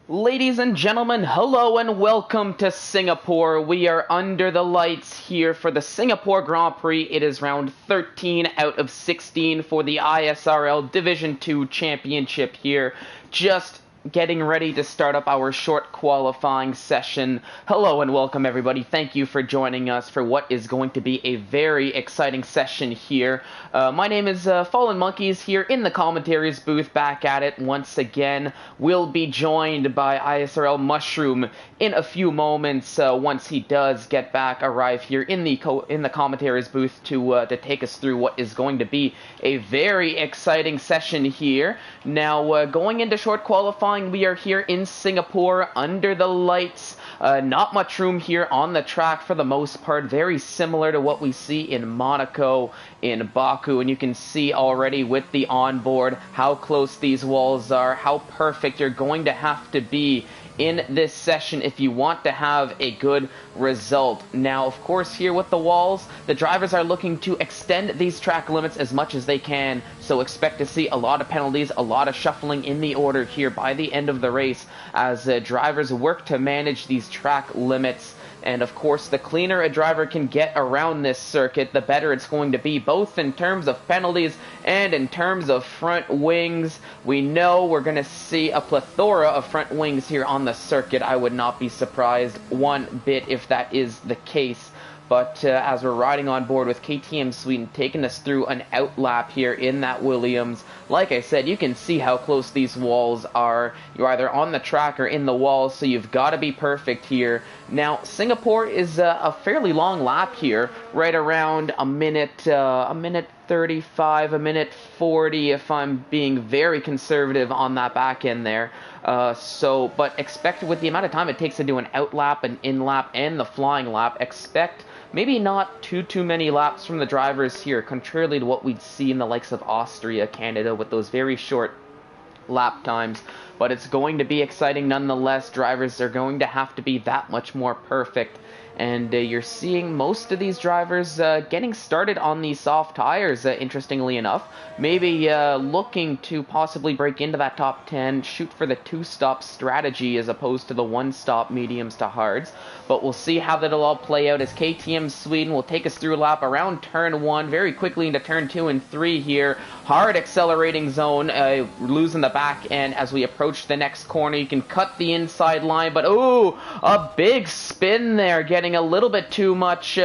Ladies and gentlemen, hello and welcome to Singapore. We are under the lights here for the Singapore Grand Prix. It is round 13 out of 16 for the ISRL Division 2 Championship here. Just getting ready to start up our short qualifying session. Hello and welcome everybody. Thank you for joining us for what is going to be a very exciting session here. My name is Fallen Monkeys here in the commentaries booth, back at it once again. We'll be joined by ISRL Mushroom in a few moments once he does get back, arrive here in the commentaries booth to take us through what is going to be a very exciting session here. Now, going into short qualifying, we are here in Singapore under the lights. Not much room here on the track for the most part. Very similar to what we see in Monaco, in Baku. And you can see already with the onboard how close these walls are, how perfect you're going to have to be in this session if you want to have a good result. Now, of course, here with the walls, the drivers are looking to extend these track limits as much as they can, so expect to see a lot of penalties, a lot of shuffling in the order here by the end of the race as drivers work to manage these track limits. And of course, the cleaner a driver can get around this circuit, the better it's going to be, both in terms of penalties and in terms of front wings. We know we're going to see a plethora of front wings here on the circuit. I would not be surprised one bit if that is the case. But as we're riding on board with KTM Sweden, taking us through an outlap here in that Williams, like I said, you can see how close these walls are. You're either on the track or in the walls, so you've got to be perfect here. Now, Singapore is a fairly long lap here, right around a minute 35, a minute 40, if I'm being very conservative on that back end there. But expect with the amount of time it takes to do an outlap, an in-lap, and the flying lap, expect maybe not too many laps from the drivers here, contrarily to what we'd see in the likes of Austria, Canada, with those very short lap times. But it's going to be exciting nonetheless. Drivers are going to have to be that much more perfect. And you're seeing most of these drivers getting started on these soft tires, interestingly enough. Maybe looking to possibly break into that top 10, shoot for the two-stop strategy as opposed to the one-stop mediums to hards. But we'll see how that'll all play out as KTM Sweden will take us through a lap around turn 1, very quickly into turn 2 and 3 here. Hard accelerating zone, losing the back end as we approach the next corner. You can cut the inside line, but ooh, a big spin there, getting a little bit too much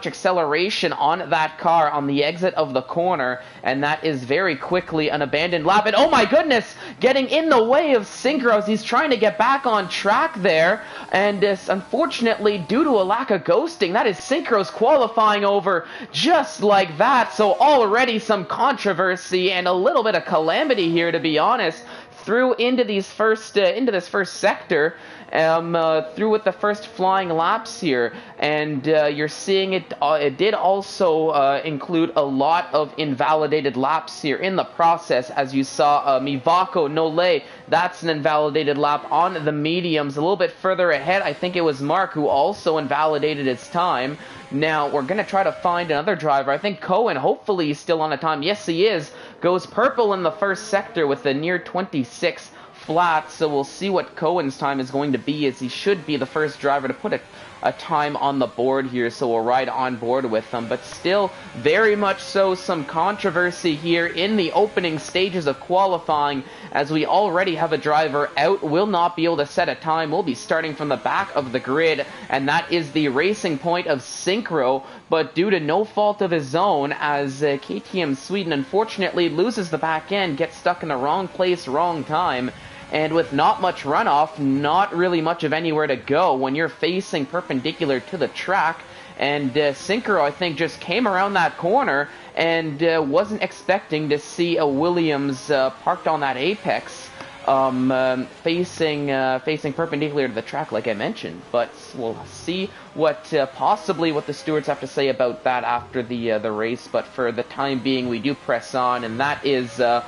acceleration on that car on the exit of the corner, and that is very quickly an abandoned lap. And oh my goodness, getting in the way of Synchro as he's trying to get back on track there, and unfortunately, due to a lack of ghosting, that is Synchro's qualifying over just like that. So already some controversy and a little bit of calamity here, to be honest, through into this first sector, through with the first flying laps here, and you're seeing it. It did also include a lot of invalidated laps here in the process, as you saw. Mivako Nole, that's an invalidated lap on the mediums. A little bit further ahead, I think it was Mark who also invalidated his time. Now, we're going to try to find another driver. I think Cohen, hopefully he's still on the time. Yes, he is. Goes purple in the first sector with a near 26 flat. So we'll see what Cohen's time is going to be, as he should be the first driver to put a time on the board here. So we'll ride on board with them. But still, very much so, some controversy here in the opening stages of qualifying, as we already have a driver out, will not be able to set a time. We'll be starting from the back of the grid, and that is the Racing Point of Synchro, but due to no fault of his own, as KTM Sweden unfortunately loses the back end, gets stuck in the wrong place, wrong time, and with not much runoff, not really much of anywhere to go when you're facing perpendicular to the track. And Synchro, I think, just came around that corner and wasn't expecting to see a Williams parked on that apex, facing perpendicular to the track, like I mentioned. But we'll see what the stewards have to say about that after the race. But for the time being, we do press on, and that is a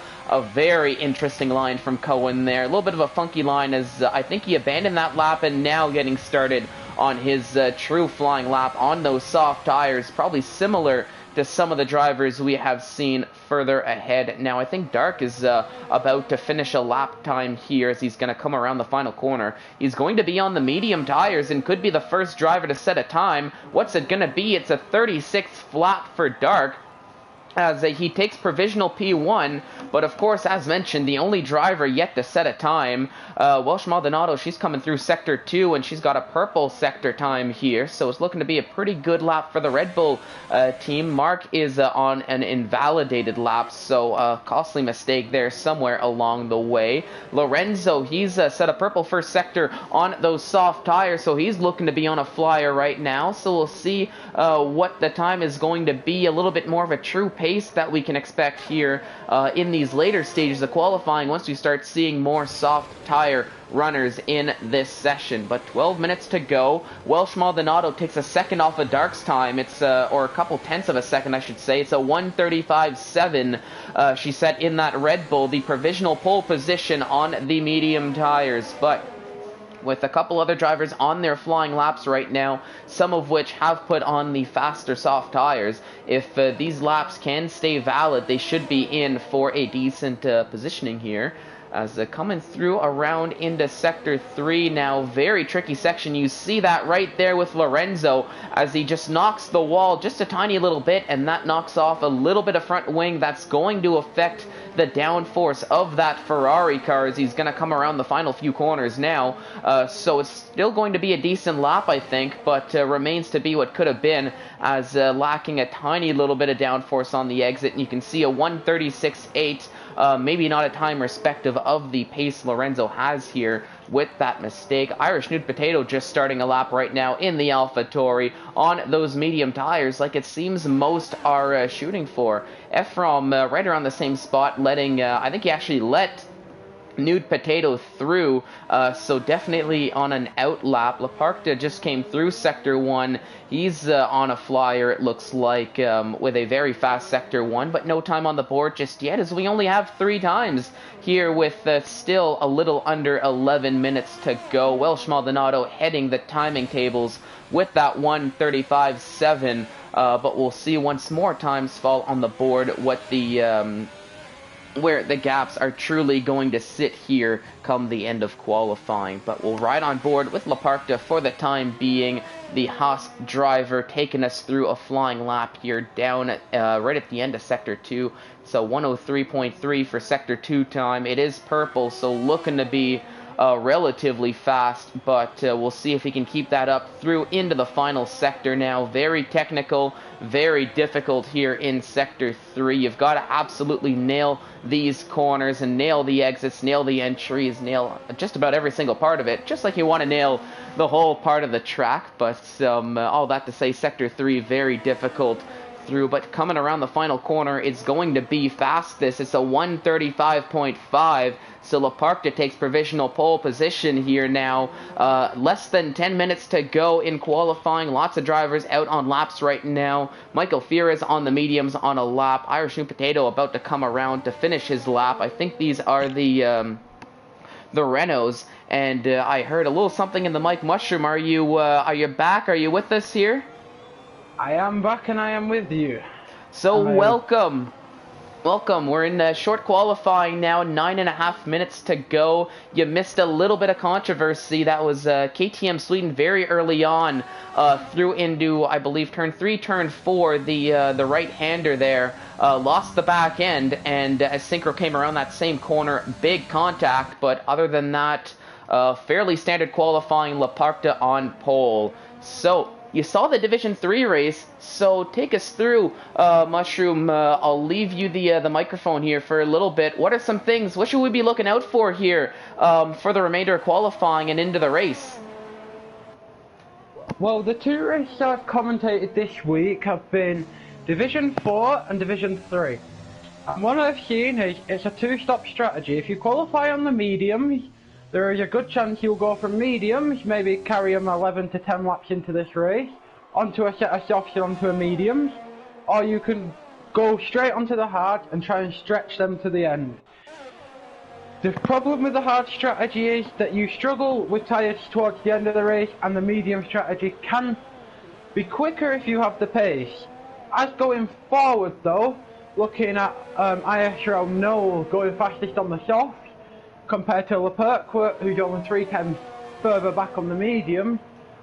very interesting line from Cohen there. A little bit of a funky line, as I think he abandoned that lap and now getting started on his true flying lap on those soft tires, probably similar to some of the drivers we have seen further ahead. Now, I think Dark is about to finish a lap time here as he's going to come around the final corner. He's going to be on the medium tires and could be the first driver to set a time. What's it going to be? It's a 36th lap for Dark, as he takes provisional P1, but of course, as mentioned, the only driver yet to set a time. Welsh Maldonado, she's coming through Sector 2, and she's got a purple sector time here, so it's looking to be a pretty good lap for the Red Bull team. Mark is on an invalidated lap, so costly mistake there somewhere along the way. Lorenzo, he's set a purple first sector on those soft tires, so he's looking to be on a flyer right now, so we'll see what the time is going to be, a little bit more of a true pace that we can expect here in these later stages of qualifying once we start seeing more soft tire runners in this session. But 12 minutes to go. Welsh Maldonado takes a second off of Dark's time. It's or a couple tenths of a second, I should say. It's a 1:35.7 she set in that Red Bull, the provisional pole position on the medium tires. But with a couple other drivers on their flying laps right now, some of which have put on the faster soft tires, if these laps can stay valid, they should be in for a decent positioning here. As coming through around into Sector 3 now, very tricky section. You see that right there with Lorenzo as he just knocks the wall just a tiny little bit, and that knocks off a little bit of front wing. That's going to affect the downforce of that Ferrari car as he's going to come around the final few corners now. So it's still going to be a decent lap, I think, but remains to be what could have been, as lacking a tiny little bit of downforce on the exit. And you can see a 1:36.8. Maybe not a time respective of the pace Lorenzo has here with that mistake. Irish Nude Potato just starting a lap right now in the AlphaTauri on those medium tires, like it seems most are shooting for. Ephraim right around the same spot, letting, I think he actually let Nude Potato through, so definitely on an out lap. Laparta just came through Sector 1. He's on a flyer, it looks like, with a very fast Sector 1, but no time on the board just yet, as we only have 3 times here with still a little under 11 minutes to go. Welsh Maldonado heading the timing tables with that 1:35.7, but we'll see once more times fall on the board what the where the gaps are truly going to sit here come the end of qualifying. But we'll ride on board with Laparta for the time being. The Haas driver taking us through a flying lap here down at, right at the end of Sector 2. So 1:03.3 for Sector 2 time. It is purple, so looking to be relatively fast, but we'll see if he can keep that up through into the final sector now. Very technical, very difficult here in Sector 3. You've got to absolutely nail these corners and nail the exits, nail the entries, nail just about every single part of it, just like you want to nail the whole part of the track. But all that to say, Sector 3, very difficult through, but coming around the final corner, it's going to be fastest. It's a 1:35.5, so Laparta takes provisional pole position here now. Less than 10 minutes to go in qualifying. Lots of drivers out on laps right now. Michael Fierez on the mediums on a lap. Irish New Potato about to come around to finish his lap. I think these are the Renaults, and I heard a little something in the mic. Mushroom, are you back? Are you with us here? I am back and I am with you. So welcome. Welcome. We're in short qualifying now, 9.5 minutes to go. You missed a little bit of controversy. That was KTM Sweden very early on through into, I believe, turn 3, turn 4. The right-hander there lost the back end, and as Synchro came around that same corner, big contact. But other than that, fairly standard qualifying, Laparta on pole. So you saw the Division 3 race, so take us through, Mushroom. I'll leave you the microphone here for a little bit. What are some things, what should we be looking out for here for the remainder of qualifying and into the race? Well, the 2 races I've commentated this week have been Division 4 and Division 3. And what I've seen is it's a 2-stop strategy. If you qualify on the medium, there is a good chance you'll go from mediums, maybe carry them 11 to 10 laps into this race, onto a set of softs and onto a mediums, or you can go straight onto the hard and try and stretch them to the end. The problem with the hard strategy is that you struggle with tyres towards the end of the race, and the medium strategy can be quicker if you have the pace. As going forward though, looking at ISRL Noel going fastest on the soft, compared to Leperquet, who's only 3 tenths further back on the medium,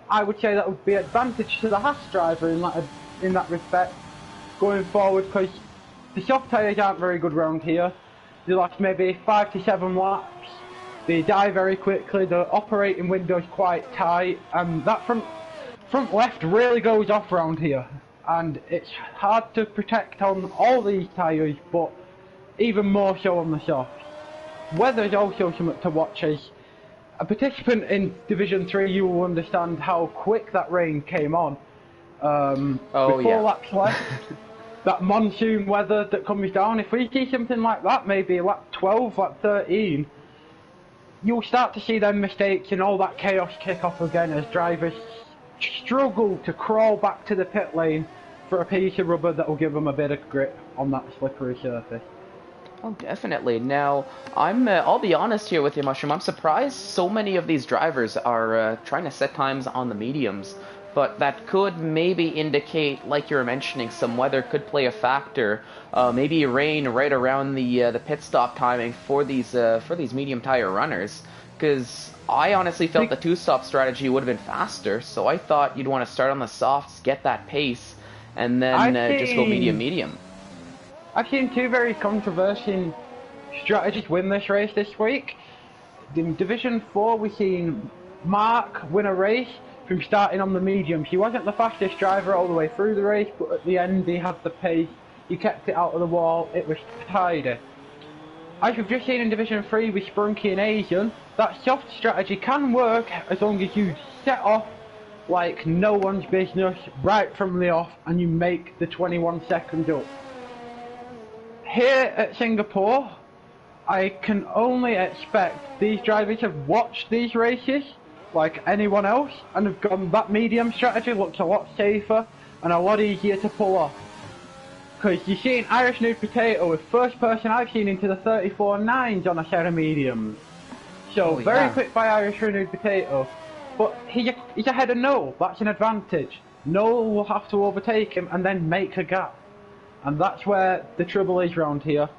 I would say that would be advantage to the Haas driver in that respect, going forward, because the soft tyres aren't very good round here. They last maybe 5 to 7 laps, they die very quickly, the operating window is quite tight, and that front left really goes off round here, and it's hard to protect on all these tyres, but even more so on the soft. Weather is also something to watch. As a participant in Division 3, you will understand how quick that rain came on. With 4 laps left, that monsoon weather that comes down, if we see something like that, maybe lap 12, lap 13, you'll start to see them mistakes and all that chaos kick off again as drivers struggle to crawl back to the pit lane for a piece of rubber that will give them a bit of grip on that slippery surface. Oh, definitely. Now, I'll be honest here with you, Mushroom. I'm surprised so many of these drivers are trying to set times on the mediums, but that could maybe indicate, like you were mentioning, some weather could play a factor. Maybe rain right around the pit stop timing for these medium tire runners, because I honestly felt the two-stop strategy would have been faster, so I thought you'd want to start on the softs, get that pace, and then just go medium. I've seen 2 very controversial strategies win this race this week. In Division 4, we've seen Mark win a race from starting on the mediums. He wasn't the fastest driver all the way through the race, but at the end he had the pace, he kept it out of the wall, it was tidy. As we've just seen in Division 3 with Sprunky and Asian, that soft strategy can work as long as you set off like no one's business right from the off and you make the 21 seconds up. Here at Singapore, I can only expect these drivers have watched these races like anyone else and have gone, that medium strategy looks a lot safer and a lot easier to pull off. Because you see an Irish Nude Potato with first person I've seen into the 34.9s on a set of mediums. So very quick by Irish Nude Potato. But he's ahead of Noel, that's an advantage. Noel will have to overtake him and then make a gap. And that's where the trouble is round here.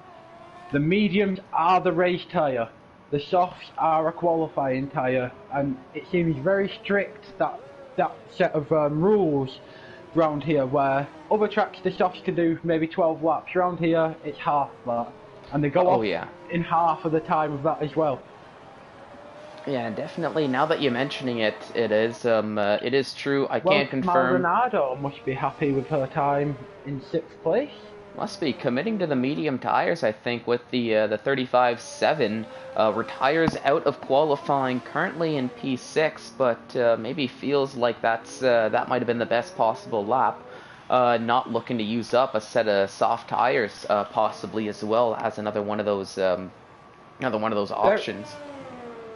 The mediums are the race tyre. The softs are a qualifying tyre. And it seems very strict, that set of rules round here, where other tracks the softs can do maybe 12 laps. Round here it's half that. And they go off in half of the time of that as well. Yeah, definitely. Now that you're mentioning it, it is true. I can't confirm. Maldonado must be happy with her time in 6th place. Must be committing to the medium tires, I think, with the 35.7. Retires out of qualifying, currently in P6, but maybe feels like that might have been the best possible lap. Not looking to use up a set of soft tires, possibly as well as another one of those options.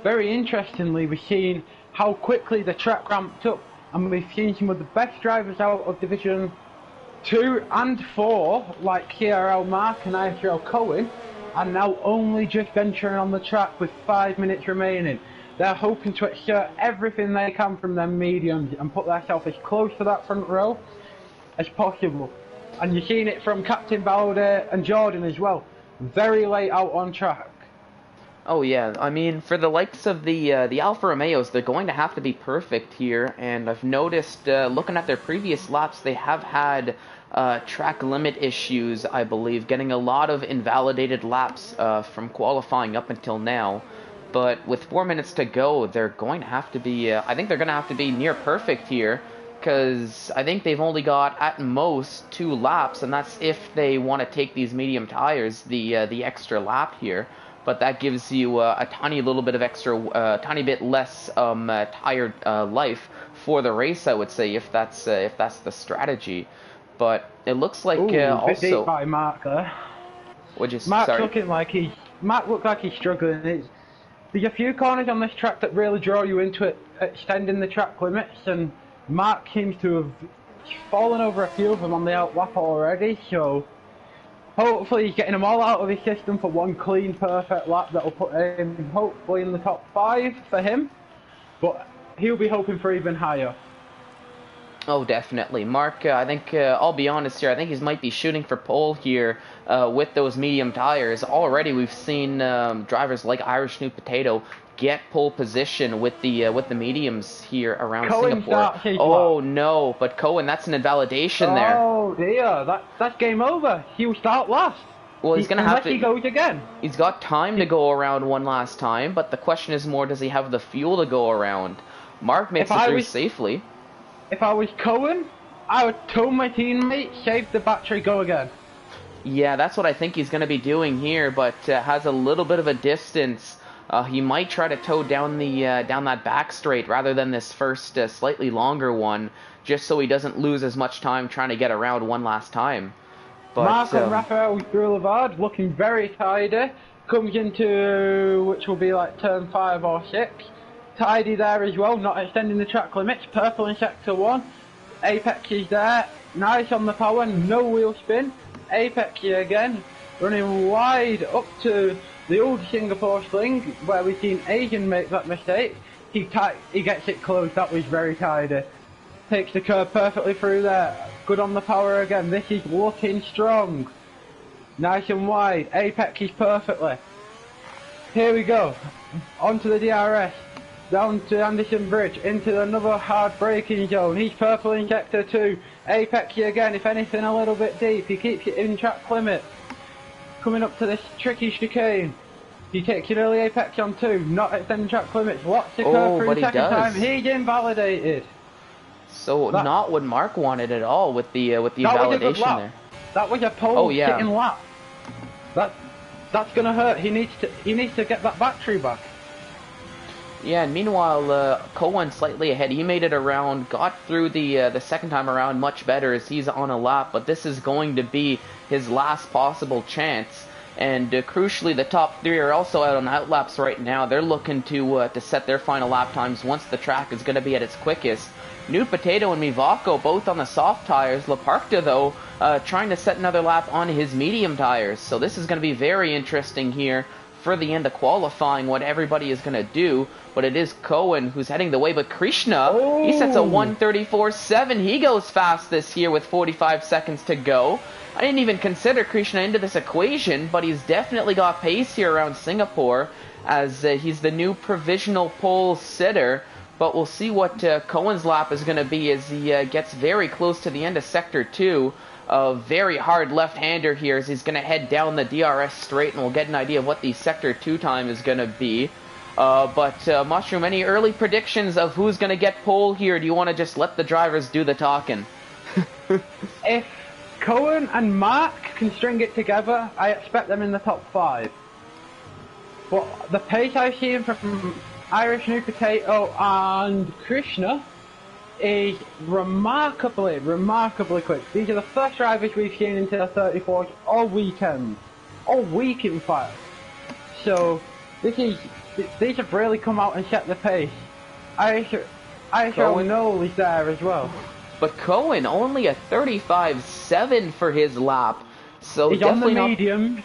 Very interestingly, we've seen how quickly the track ramped up, and we've seen some of the best drivers out of Division 2 and 4, like KRL Mark and ISRL Cohen, are now only just venturing on the track with 5 minutes remaining. They're hoping to exert everything they can from their mediums and put themselves as close to that front row as possible. And you're seeing it from Captain Balde and Jordan as well. Very late out on track. Oh yeah, I mean, for the likes of the Alfa Romeos, they're going to have to be perfect here, and I've noticed, looking at their previous laps, they have had track limit issues, I believe, getting a lot of invalidated laps from qualifying up until now. But with 4 minutes to go, they're going to have to be, I think they're going to have to be near perfect here, because I think they've only got, at most, 2 laps, and that's if they want to take these medium tires, the extra lap here. But that gives you a tiny little bit of extra, tiny bit less tire life for the race, I would say, if that's the strategy. But it looks like also. Deep by Mark there. Mark looked like he's struggling. There's a few corners on this track that really draw you into it, extending the track limits, and Mark seems to have fallen over a few of them on the out lap already. So. Hopefully he's getting them all out of his system for one clean, perfect lap that will put him hopefully in the top 5 for him. But he'll be hoping for even higher. Oh, definitely. Mark, I think, I'll be honest here, I think he might be shooting for pole here with those medium tires. Already we've seen drivers like Irish New Potato get pole position with the mediums here around Cohen Singapore. starts his Oh, lap. no, but Cohen, that's an invalidation there. Oh dear, that's game over. He will start last. Well, he's going to have Unless he to... goes again. He's got time to go around one last time, but the question is more, does he have the fuel to go around? Mark makes it through safely. If I was Cohen, I would tell my teammate, save the battery, go again. Yeah, that's what I think he's going to be doing here, but has a little bit of a distance. He might try to tow down the down that back straight rather than this first slightly longer one, just so he doesn't lose as much time trying to get around one last time. But, Mark and Raphael Boulevard looking very tidy. Comes into, which will be like turn 5 or 6. Tidy there as well, not extending the track limits. Purple in sector 1. Apex is there. Nice on the power, no wheel spin. Apex here again. Running wide up to the old Singapore sling, where we've seen Asian make that mistake. He gets it closed, that was very tidy. Takes the curve perfectly through there. Good on the power again, this is looking strong. Nice and wide, Apex is perfectly. Here we go, onto the DRS. Down to Anderson Bridge, into another hard braking zone. He's purple in sector 2. Apex again, if anything a little bit deep. He keeps it in track limit. Coming up to this tricky chicane. He takes an early Apex on 2, not extending track limits. Lots to curve through the second time. He's invalidated. So not what Mark wanted at all with the invalidation there. That was a pole sitting lap. That's gonna hurt. He needs to get that battery back. Yeah, and meanwhile, Cohen slightly ahead. He made it around, got through the second time around much better as he's on a lap, but this is going to be his last possible chance. And crucially, the top 3 are also out on outlaps right now. They're looking to set their final lap times once the track is going to be at its quickest. New Potato and Mivako both on the soft tires. Laparta, though, trying to set another lap on his medium tires. So this is going to be very interesting here for the end of qualifying, what everybody is going to do. But it is Cohen who's heading the way. But Krishna, he sets a 1:34.7. He goes fast this year with 45 seconds to go. I didn't even consider Krishna into this equation, but he's definitely got pace here around Singapore, as he's the new provisional pole sitter. But we'll see what Cohen's lap is going to be as he gets very close to the end of Sector 2. A very hard left-hander here as he's going to head down the DRS straight, and we'll get an idea of what the Sector 2 time is going to be. But Mushroom, any early predictions of who's going to get pole here? Or do you want to just let the drivers do the talking? If Cohen and Mark can string it together, I expect them in the top 5. But the pace I've seen from Irish New Potato and Krishna is remarkably quick. These are the first drivers we've seen into the 34s all weekend. All week, in fact. So, these have really come out and set the pace. ISRL Noel is there as well. But Cohen, only a 35.7 for his lap. So he's definitely on the mediums.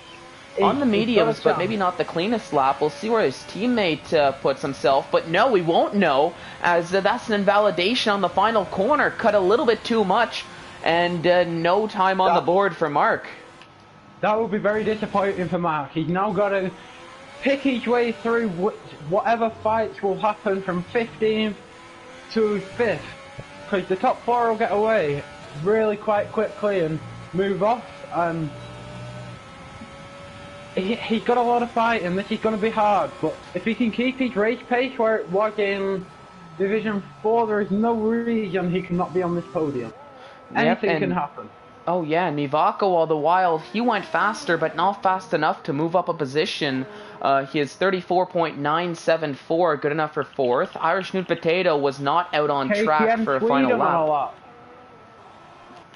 On the mediums, but maybe not the cleanest lap. We'll see where his teammate puts himself. But no, we won't know, as that's an invalidation on the final corner. Cut a little bit too much, and no time on the board for Mark. That will be very disappointing for Mark. He's now got to pick his way through whatever fights will happen from 15th to 5th. Because the top 4 will get away really quite quickly and move off, and he's got a lot of fight, and this is going to be hard. But if he can keep his race pace where it was in Division 4, there is no reason he cannot be on this podium. Anything can happen. Oh yeah, Mivako, all the while, he went faster, but not fast enough to move up a position. He is 34.974, good enough for 4th. Irish New Potato was not out on track for a final lap.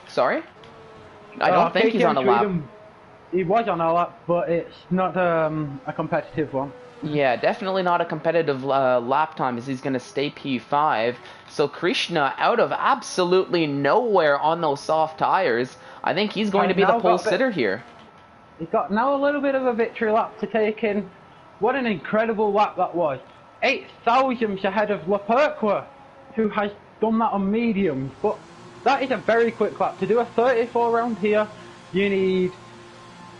Sorry? I don't think he's on a lap. He was on a lap, but it's not a competitive one. Yeah, definitely not a competitive lap time, as he's going to stay P5. So Krishna, out of absolutely nowhere on those soft tires, I think he's going to be the pole sitter here. He's got now a little bit of a victory lap to take in. What an incredible lap that was. 8 thousandths ahead of Laperqua, who has done that on mediums. But that is a very quick lap. To do a 34 round here, you need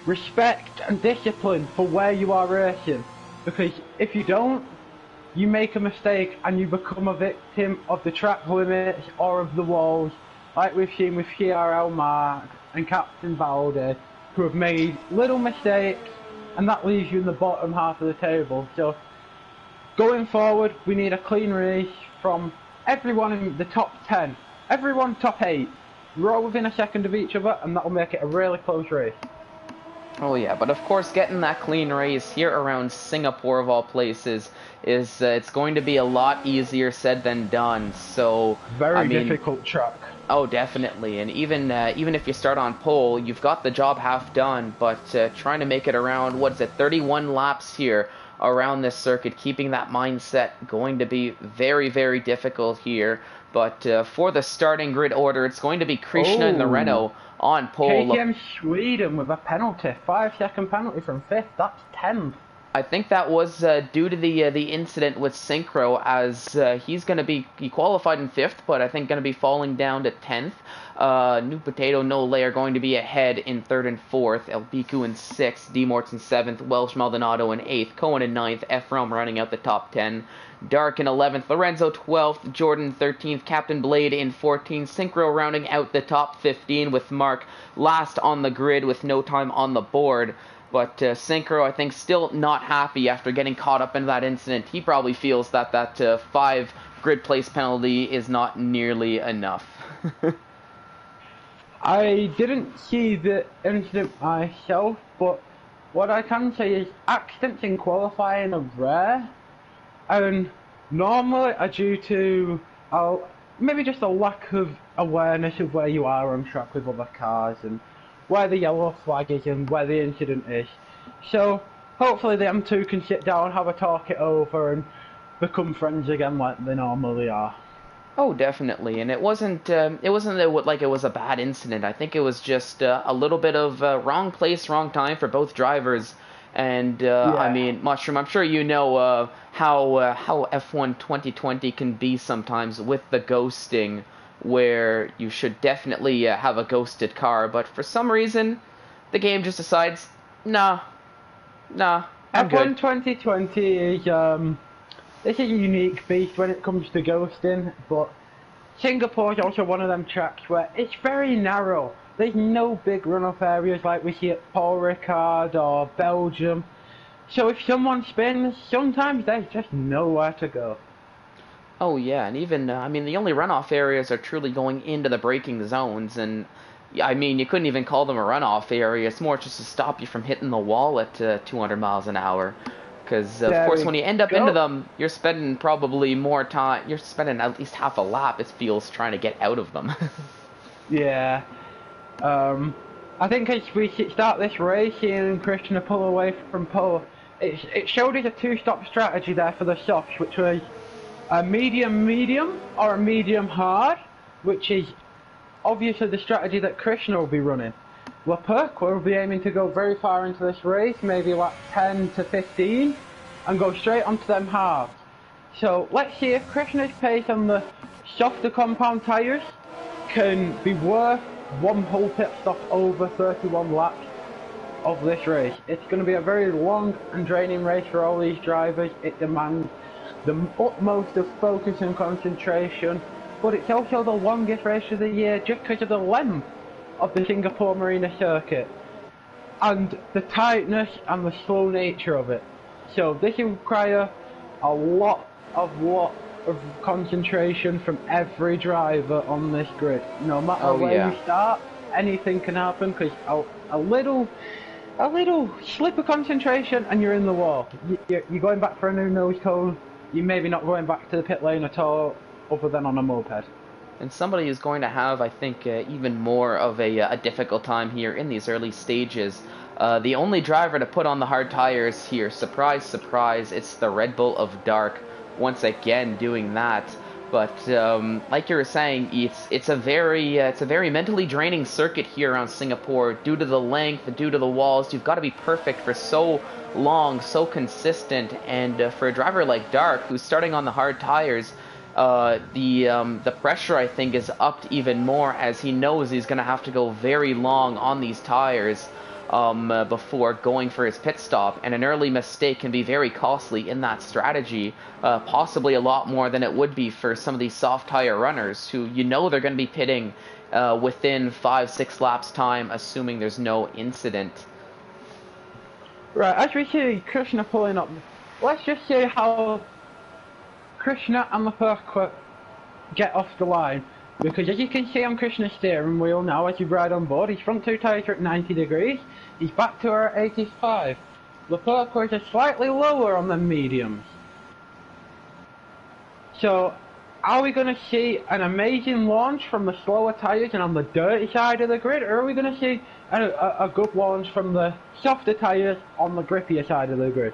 respect and discipline for where you are racing. Because if you don't, you make a mistake and you become a victim of the track limits or of the walls, like we've seen with CRL Mark and Captain Valde, who have made little mistakes, and that leaves you in the bottom half of the table. So going forward, we need a clean race from everyone in the top 10, everyone top 8. We're all within a second of each other, and that will make it a really close race. Oh yeah, but of course getting that clean race here around Singapore of all places is it's going to be a lot easier said than done. So very difficult track. Oh, definitely, and even if you start on pole, you've got the job half done. But trying to make it around 31 laps here around this circuit, keeping that mindset, going to be very, very difficult here. But for the starting grid order, it's going to be Krishna and the Renault on pole. KTM Sweden with a penalty, 5-second penalty from 5th. That's 10th. I think that was due to the incident with Synchro, as he qualified in 5th, but I think going to be falling down to 10th. New Potato Nole are going to be ahead in 3rd and 4th, El Biku in 6th, D-Morts in 7th, Welsh Maldonado in 8th, Cohen in 9th, Ephraim running out the top 10, Dark in 11th, Lorenzo 12th, Jordan 13th, Captain Blade in 14th, Synchro rounding out the top 15 with Mark last on the grid with no time on the board. But Synchro, I think, still not happy after getting caught up in that incident. He probably feels that 5 grid place penalty is not nearly enough. I didn't see the incident myself, but what I can say is accidents in qualifying are rare, and normally are due to maybe just a lack of awareness of where you are on track with other cars and where the yellow flag is and where the incident is. So hopefully them two can sit down, have a talk it over, and become friends again like they normally are. Oh, definitely, and it wasn't like it was a bad incident. I think it was just a little bit of wrong place, wrong time for both drivers. And I mean, Mushroom, I'm sure you know how F1 2020 can be sometimes with the ghosting, where you should definitely have a ghosted car, but for some reason, the game just decides, nah, I'm good. F1 2020 is this is a unique beast when it comes to ghosting, but Singapore is also one of them tracks where it's very narrow. There's no big runoff areas like we see at Paul Ricard or Belgium. So if someone spins, sometimes there's just nowhere to go. Oh yeah, and even, I mean, the only runoff areas are truly going into the braking zones, and I mean, you couldn't even call them a runoff area. It's more just to stop you from hitting the wall at 200 miles an hour. Because, of course, when you end up into them, you're spending probably more time, you're spending at least half a lap, it feels, trying to get out of them. Yeah. I think as we start this race, Ian and Christian pull away from pole. It showed us a 2-stop strategy there for the softs, which was a medium or a medium hard, which is obviously the strategy that Christian will be running. Lepurque will be aiming to go very far into this race, maybe like 10 to 15, and go straight onto them halves. So let's see if Krishna's pace on the softer compound tyres can be worth one whole pit stop over 31 laps of this race. It's going to be a very long and draining race for all these drivers. It demands the utmost of focus and concentration, but it's also the longest race of the year just because of the length of the Singapore Marina circuit and the tightness and the slow nature of it. So this will require a lot of concentration from every driver on this grid. No matter where you start, anything can happen, because a little slip of concentration and you're in the wall. You're going back for a new nose cone. You're maybe not going back to the pit lane at all, other than on a moped. And somebody is going to have, I think, even more of a difficult time here in these early stages. The only driver to put on the hard tires here, surprise, surprise, it's the Red Bull of Dark, once again doing that. But like you were saying, it's a very mentally draining circuit here around Singapore due to the length, due to the walls. You've got to be perfect for so long, so consistent, and for a driver like Dark, who's starting on the hard tires, the pressure, I think, is upped even more as he knows he's going to have to go very long on these tires before going for his pit stop, and an early mistake can be very costly in that strategy, possibly a lot more than it would be for some of these soft tire runners who they're going to be pitting within 5-6 laps time, assuming there's no incident. Right, as we see Krishna pulling up, let's just see how Krishna and Leclerc get off the line. Because as you can see on Krishna's steering wheel now, as you ride on board, his front two tyres are at 90 degrees, he's back to our 85. Leclerc is slightly lower on the mediums. So, are we going to see an amazing launch from the slower tyres and on the dirty side of the grid, or are we going to see a good launch from the softer tyres on the grippier side of the grid?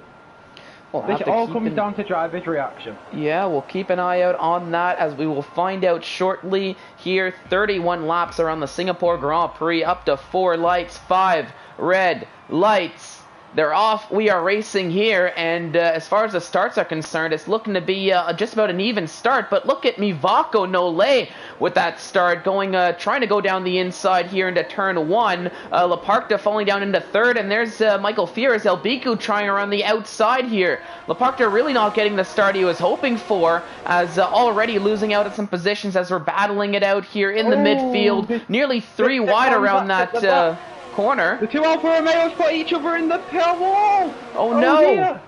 This all comes down to driver's reaction. Yeah, we'll keep an eye out on that, as we will find out shortly here. 31 laps around the Singapore Grand Prix, up to 4 lights, 5 red lights. They're off. We are racing here, and as far as the starts are concerned, it's looking to be just about an even start. But look at Mivako Nole with that start, trying to go down the inside here into turn 1. Laparta falling down into third, and there's Michael Fierez Elbiku trying around the outside here. Laparta really not getting the start he was hoping for, as already losing out at some positions as we're battling it out here in the midfield. Nearly 3 wide around that corner. The two Alfa Romeos put each other in the pit wall. Oh no!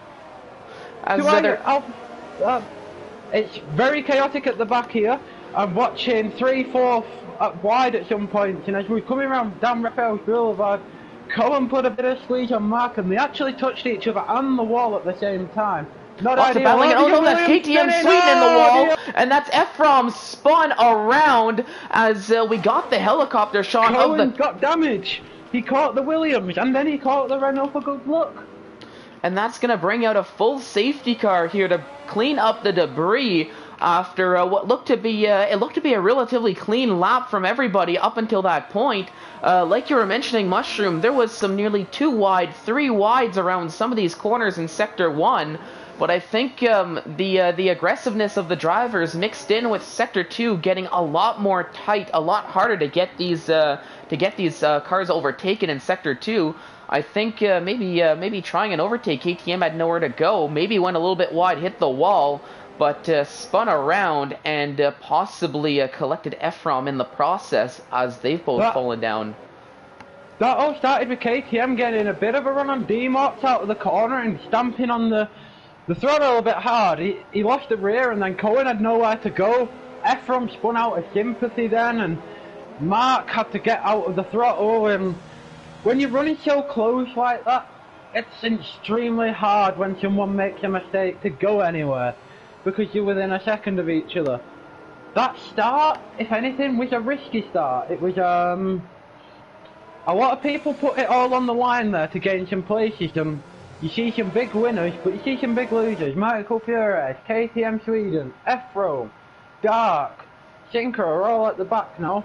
It's very chaotic at the back here. I'm watching 3-4 wide at some points, and as we're coming around Dan Raphael's Boulevard, Cohen put a bit of squeeze on Mark, and they actually touched each other and the wall at the same time. Not ideal. Oh no, that's KTM Sweden in the wall, and that's Ephraim spun around as we got the helicopter shot Cohen of the... got damage. He caught the Williams, and then he caught the Renault for good luck. And that's going to bring out a full safety car here to clean up the debris after what looked to be a relatively clean lap from everybody up until that point. Like you were mentioning, Mushroom, there was some nearly 2 wide, 3 wides around some of these corners in Sector 1. But I think the aggressiveness of the drivers mixed in with Sector 2 getting a lot more tight, a lot harder to get these cars overtaken in Sector 2. I think maybe trying an overtake, KTM had nowhere to go. Maybe went a little bit wide, hit the wall, but spun around and possibly collected Ephraim in the process as they've both fallen down. That all started with KTM getting a bit of a run on D-Mox out of the corner and stamping on the throttle a bit hard. He lost the rear, and then Cohen had nowhere to go. Ephraim spun out of sympathy then, and Mark had to get out of the throttle. And when you're running so close like that, it's extremely hard when someone makes a mistake to go anywhere, because you're within a second of each other. That start, if anything, was a risky start. It was a lot of people put it all on the line there to gain some places. You see some big winners, but you see some big losers. Michael Fierez, KTM Sweden, Ephraim, Dark, Sinker are all at the back now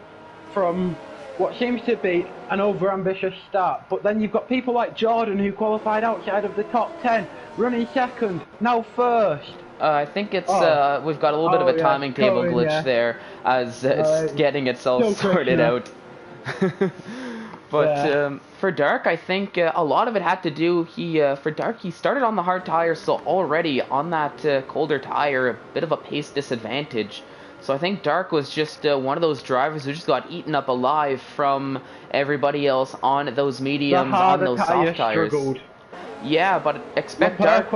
from what seems to be an over-ambitious start. But then you've got people like Jordan who qualified outside of the top 10, running second, now first. I think it's we've got a little bit of a timing table glitch there as it's getting itself sorted out. But for Dark, I think a lot of it had to do, he started on the hard tire, so already on that colder tire, a bit of a pace disadvantage. So I think Dark was just one of those drivers who just got eaten up alive from everybody else on those mediums, on those soft tires. Struggled. Yeah, but expect Dark...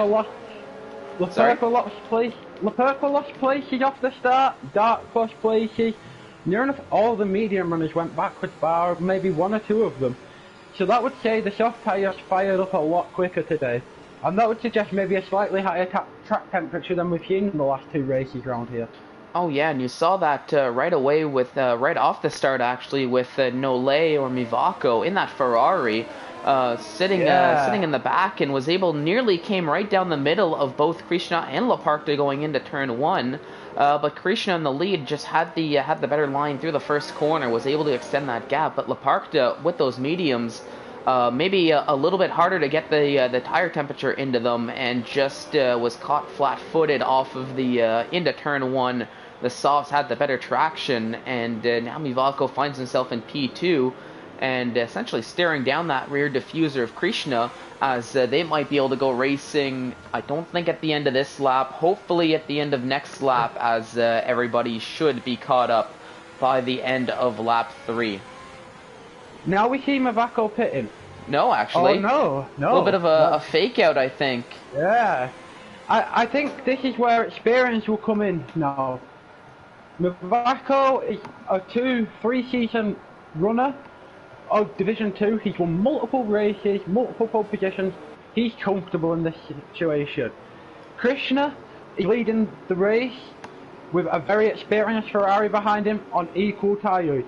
Leclerc lost places off the start, Dark lost places. Near enough all the medium runners went backwards, bar maybe 1 or 2 of them. So that would say the soft tyres fired up a lot quicker today. And that would suggest maybe a slightly higher track temperature than we've seen in the last 2 races around here. Oh yeah, and you saw that right away with right off the start actually with Nole or Mivako in that Ferrari sitting in the back, and was able, nearly came right down the middle of both Krishna and Laparta going into turn 1. But Krishna in the lead just had the better line through the first corner, was able to extend that gap. But Laparta with those mediums, maybe a little bit harder to get the tire temperature into them, and just was caught flat-footed off of the into turn 1 the softs had the better traction, and now Mivako finds himself in P2 and essentially staring down that rear diffuser of Krishna, as they might be able to go racing, I don't think at the end of this lap, hopefully at the end of next lap, as everybody should be caught up by the end of lap 3. Now we see Mivako pitting. No, actually. Oh, no. A little bit of a fake out, I think. Yeah. I think this is where experience will come in now. Mivako is a 2-3 season runner of Division 2. He's won multiple races, multiple pole positions. He's comfortable in this situation. Krishna is leading the race with a very experienced Ferrari behind him on equal tyres.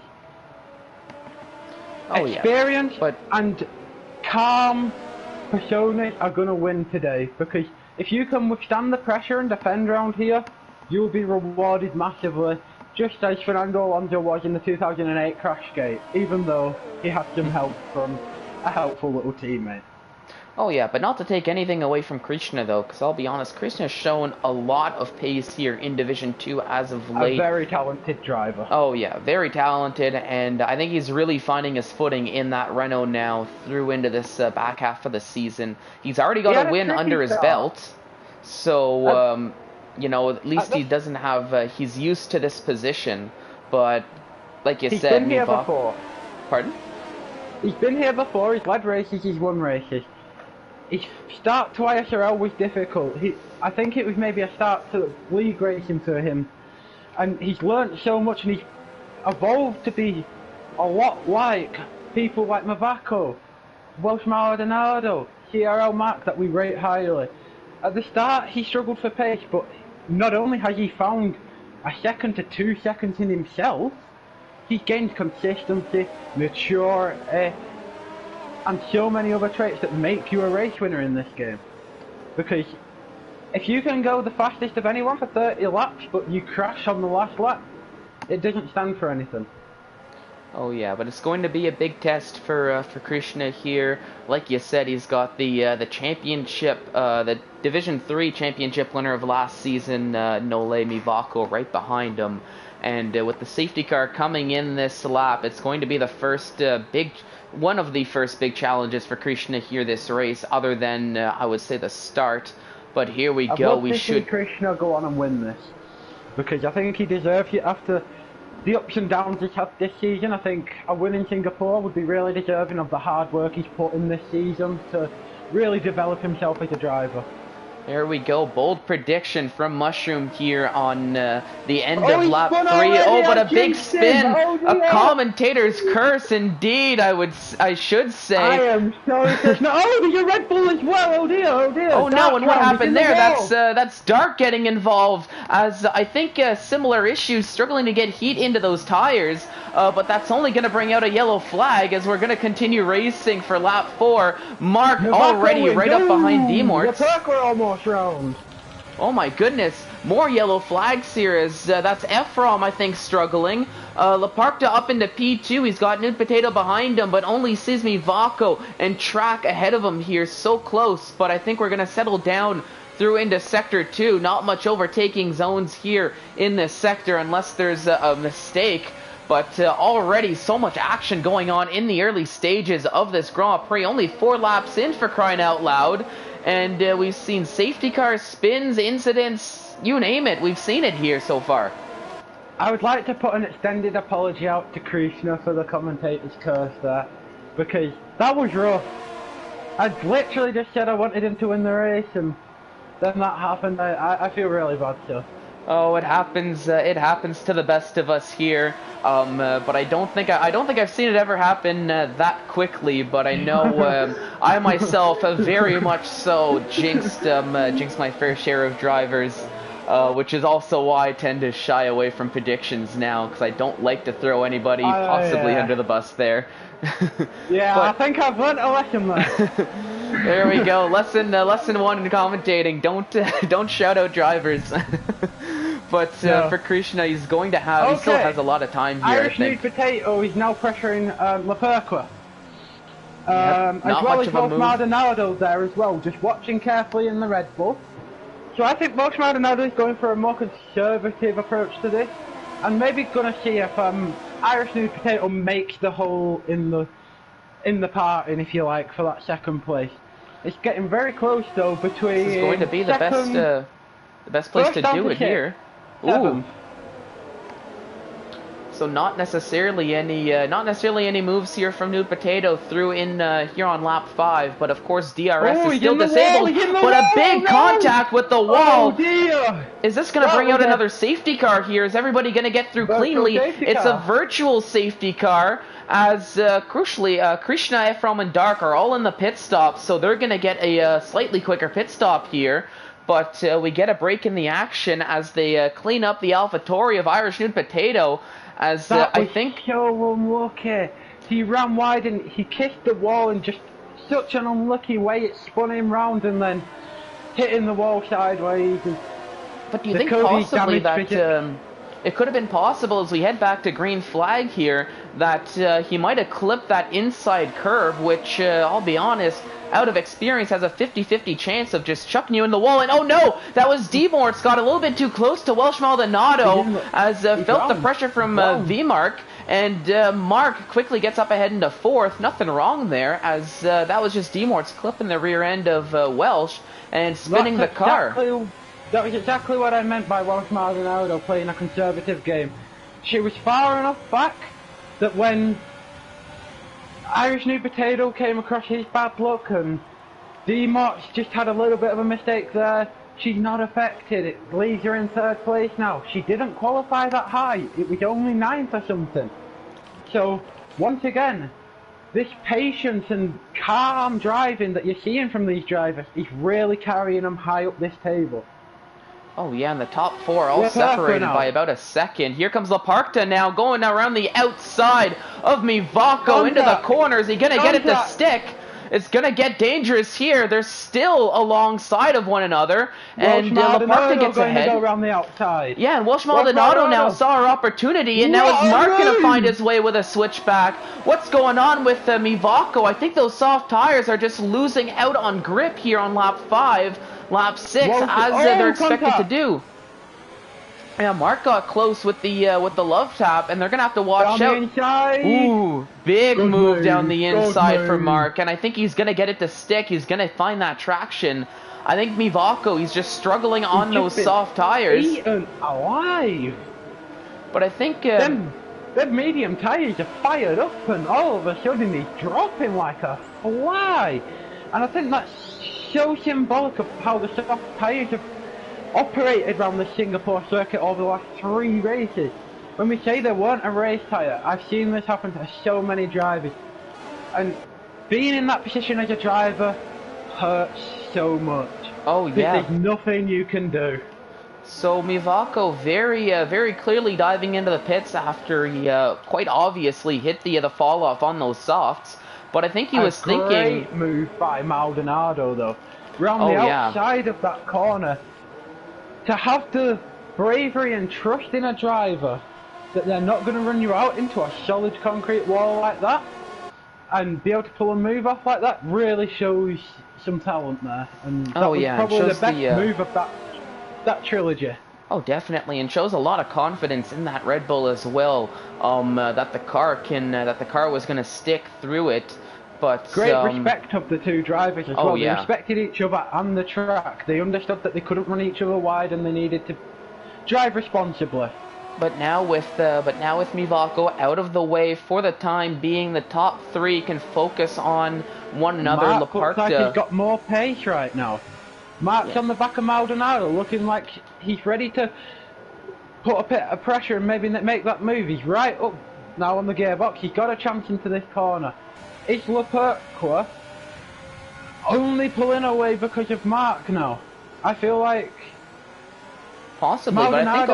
Experience and calm personas are going to win today, because if you can withstand the pressure and defend around here, you'll be rewarded massively, just as Fernando Alonso was in the 2008 crash gate, even though he had some help from a helpful little teammate. Oh yeah, but not to take anything away from Krishna though, because I'll be honest, Krishna's shown a lot of pace here in Division 2 as of late. A very talented driver. Oh yeah, very talented, and I think he's really finding his footing in that Renault now through into this back half of the season. He's already got a win under his belt, so you know, at least he doesn't have, he's used to this position, but like you said, he's been here before. Pardon? He's been here before, he's led races, he's won races. His start to ISRL was difficult. I think it was maybe a start to league racing for him. And he's learnt so much, and he's evolved to be a lot like people like Mivako, Welsh Maldonado, CRL Mark that we rate highly. At the start he struggled for pace, but not only has he found a second to 2 seconds in himself, he's gained consistency, maturity, and so many other traits that make you a race winner in this game. Because if you can go the fastest of anyone for 30 laps, but you crash on the last lap, it doesn't stand for anything. Oh yeah, but it's going to be a big test for Krishna here. Like you said, he's got the championship, the Division 3 championship winner of last season, Nole Mivako, right behind him. And with the safety car coming in this lap, it's going to be the first one of the first big challenges for Krishna here this race, other than I would say the start. But here we go. We should see Krishna go on and win this, because I think he deserves it after the ups and downs he's had this season. I think a win in Singapore would be really deserving of the hard work he's put in this season to really develop himself as a driver. There we go. Bold prediction from Mushroom here on the end of lap 3. Oh, but a big spin. A commentator's curse indeed, I should say. I am so oh, there's a Red Bull as well. Oh dear, oh dear. Oh no, and what happened there? That's Dark getting involved, as I think similar issues, struggling to get heat into those tires. But that's only going to bring out a yellow flag, as we're going to continue racing for lap 4. Mark already right up behind Demorts. Round. Oh my goodness, more yellow flags here, as that's Ephraim, I think, struggling. Laparta up into P2, he's got Nude Potato behind him, but only sees Mivako and Track ahead of him here, so close. But I think we're going to settle down through into Sector 2. Not much overtaking zones here in this sector, unless there's a mistake. But already so much action going on in the early stages of this Grand Prix. Only 4 laps in, for crying out loud. And we've seen safety cars, spins, incidents, you name it. We've seen it here so far. I would like to put an extended apology out to Krishna for the commentator's curse there, because that was rough. I literally just said I wanted him to win the race, and then that happened. I feel really bad still. Oh, it happens to the best of us here. But I don't think I've seen it ever happen that quickly. But I know I myself have very much so jinxed my fair share of drivers, which is also why I tend to shy away from predictions now, because I don't like to throw anybody possibly under the bus there. Yeah, but I think I've learned a lesson there. There we go. Lesson 1 in commentating: don't shout out drivers. But for Krishna, he's going to have. He still has a lot of time here. Irish Nude Potato is now pressuring Laperqua. As well as both Maldonado there as well, just watching carefully in the Red Bull. So I think Welsh Maldonado is going for a more conservative approach to this, and maybe going to see if Irish Nude Potato makes the hole in the parting, if you like, for that second place. It's getting very close though between. This is going to be the best place to do it here. Ooh. So not necessarily any moves here from Nude Potato through in here on lap 5, but of course DRS is still disabled. But a big contact with the wall. Oh dear! Is this going to bring out another safety car here? Is everybody going to get through cleanly? It's a virtual safety car, as crucially Krishna, Ephraim, and Dark are all in the pit stop, so they're going to get a slightly quicker pit stop here. But we get a break in the action as they clean up the AlphaTauri of Irish Nude Potato. As I think so unlucky. He ran wide and he kissed the wall in just such an unlucky way. It spun him round and then hitting the wall sideways. But do you think possibly that it could have been possible as we head back to green flag here that he might have clipped that inside curve, which I'll be honest, out of experience has a 50-50 chance of just chucking you in the wall. And oh no, that was Demorts got a little bit too close to Welsh Maldonado as felt the pressure from V-Mark. And Mark quickly gets up ahead into 4th. Nothing wrong there, as that was just Demorts clipping the rear end of Welsh and spinning the car. That was exactly what I meant by Welsh Maldonado playing a conservative game. She was far enough back that when Irish Nude Potato came across his bad luck and D-Mots just had a little bit of a mistake there, she's not affected. It leaves her in 3rd place now. She didn't qualify that high. It was only 9th or something. So, once again, this patience and calm driving that you're seeing from these drivers is really carrying them high up this table. Oh yeah, and the top 4 all separated by about a second. Here comes Laparta now, going around the outside of Mivako into the corners. He's gonna get it to stick. It's gonna get dangerous here. They're still alongside of one another, and Laparta gets ahead. Go around the outside. Yeah, and Welsh Maldonado now saw her opportunity, and now is Mark gonna find his way with a switchback. What's going on with Mivako? I think those soft tires are just losing out on grip here on lap 5. Lap 6, as they're expected to do. Yeah, Mark got close with the love tap, and they're gonna have to watch out. Ooh, big move down the inside for Mark, and I think he's gonna get it to stick. He's gonna find that traction. I think Mivako, he's just struggling on those soft tires. Eaten alive. But I think them medium tires are fired up, and all of a sudden he's dropping like a fly. And I think that's so symbolic of how the soft tyres have operated around the Singapore circuit over the last 3 races. When we say there weren't a race tyre, I've seen this happen to so many drivers. And being in that position as a driver hurts so much. Oh yeah. There's nothing you can do. So Mivako very clearly diving into the pits after he quite obviously hit the fall off on those softs. But I think he was thinking... A great move by Maldonado, though. Round the outside of that corner. To have the bravery and trust in a driver that they're not going to run you out into a solid concrete wall like that, and be able to pull a move off like that, really shows some talent there. And that was probably the best move of that trilogy. Oh, definitely, and shows a lot of confidence in that Red Bull as well. That the car was going to stick through it. But great respect of the 2 drivers as well. They respected each other on the track. They understood that they couldn't run each other wide, and they needed to drive responsibly. But now with Mivako out of the way for the time being, the top 3 can focus on one another. Mark looks like he's got more pace right now. Mark's on the back of Maldonado, looking like he's ready to put a bit of pressure and maybe make that move. He's right up now on the gearbox. He's got a chance into this corner. Is Laperqua only pulling away because of Mark now? I feel like possibly, but I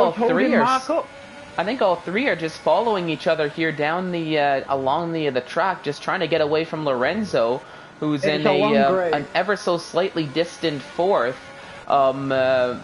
think all 3 are just following each other here down the along the track, just trying to get away from Lorenzo, who's in an ever so slightly distant 4th. but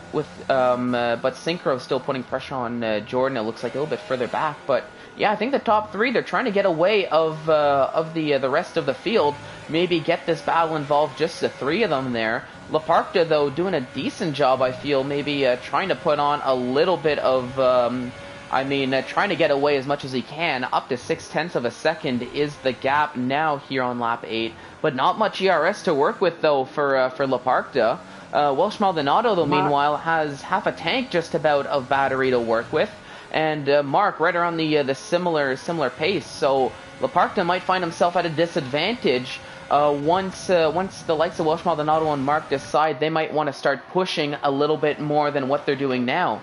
Synchro still putting pressure on Jordan. It looks like a little bit further back, but yeah, I think the top three, they're trying to get away of the rest of the field. Maybe get this battle involved, just the three of them there. Laparta, though, doing a decent job, I feel, maybe trying to put on a little bit of, trying to get away as much as he can. Up to 0.6 of a second is the gap now here on lap 8. But not much ERS to work with, though, for Laparta. Welsh Maldonado, though, meanwhile, has half a tank just about of battery to work with. And Mark right around the similar pace. So Laparta might find himself at a disadvantage once the likes of Welsh Maldonado and Mark decide they might want to start pushing a little bit more than what they're doing now.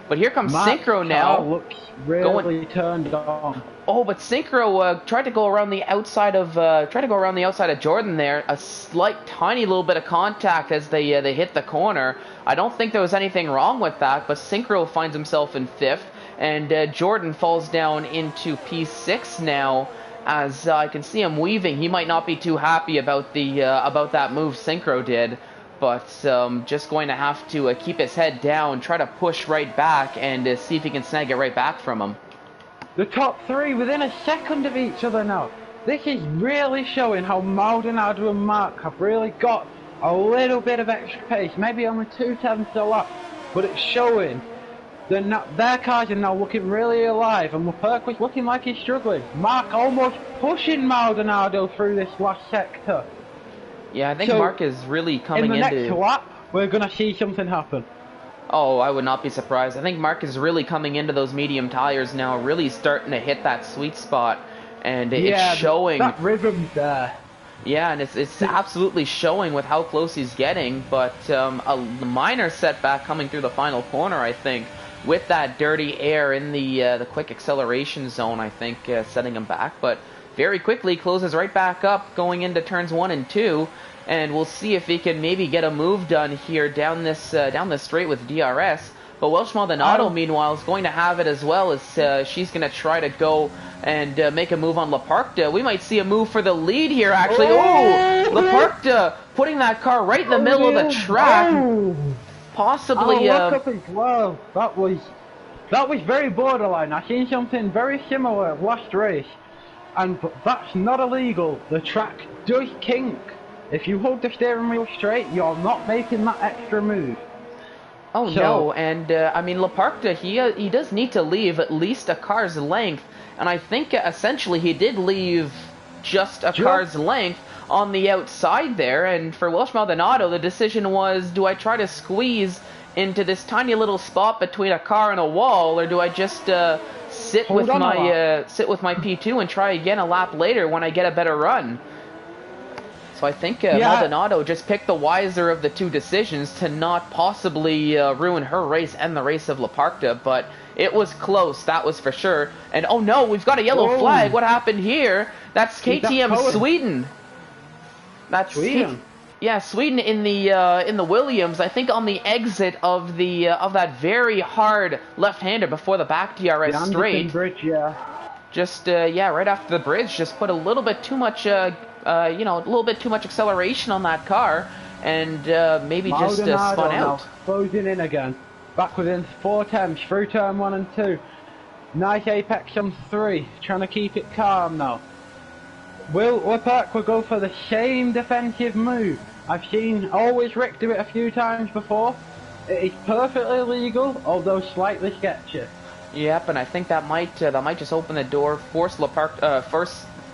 But here comes Synchro now. Looks really turned on. Oh, but Synchro tried to go around the outside of Jordan there. A slight, tiny little bit of contact as they hit the corner. I don't think there was anything wrong with that, but Synchro finds himself in 5th, and Jordan falls down into P6 now. As I can see him weaving, he might not be too happy about that move Synchro did. But just going to have to keep his head down, try to push right back, and see if he can snag it right back from him. The top three within a second of each other now. This is really showing how Maldonado and Mark have really got a little bit of extra pace. Maybe only 0.2 a lap, but it's showing that their cars are now looking really alive, and Leclerc was looking like he's struggling. Mark almost pushing Maldonado through this last sector. Yeah, I think Mark is really coming into... In the next lap, we're going to see something happen. Oh, I would not be surprised. I think Mark is really coming into those medium tires now, really starting to hit that sweet spot. And it's showing... that rhythm's there. Yeah, and it's absolutely showing with how close he's getting. But a minor setback coming through the final corner, I think, with that dirty air in the quick acceleration zone, I think, setting him back. But very quickly closes right back up going into turns 1 and 2, and we'll see if he can maybe get a move done here down this straight with DRS. But Welsh Maldonado, meanwhile, is going to have it as well, as she's going to try to go and make a move on Laparta. We might see a move for the lead here, actually. Oh, Laparta putting that car right in the middle of the track. Possibly... look up as well. That was very borderline. I seen something very similar last race. And that's not illegal. The track does kink. If you hold the steering wheel straight, you're not making that extra move. Oh, no, and Laparta, he does need to leave at least a car's length, and I think essentially he did leave just a car's length on the outside there, and for Welsh Maldonado, the decision was, do I try to squeeze into this tiny little spot between a car and a wall, or do I just sit with my P2 and try again a lap later when I get a better run? So I think Maldonado just picked the wiser of the two decisions to not possibly ruin her race and the race of Laparta, but it was close, that was for sure. And oh no, we've got a yellow flag. What happened here? That's KTM Sweden. That's Sweden. Yeah, Sweden in the Williams. I think on the exit of that very hard left-hander before the back DRS straight. Bridge, yeah. Just right after the bridge, just put a little bit too much, a little bit too much acceleration on that car, and maybe just spun out. Closing in again, back within 4/10 through turn 1 and 2. Nice apex on 3, trying to keep it calm now. Will Leclerc will go for the same defensive move. I've seen always Rick do it a few times before. It is perfectly legal, although slightly sketchy. Yep, and I think that might just open the door, force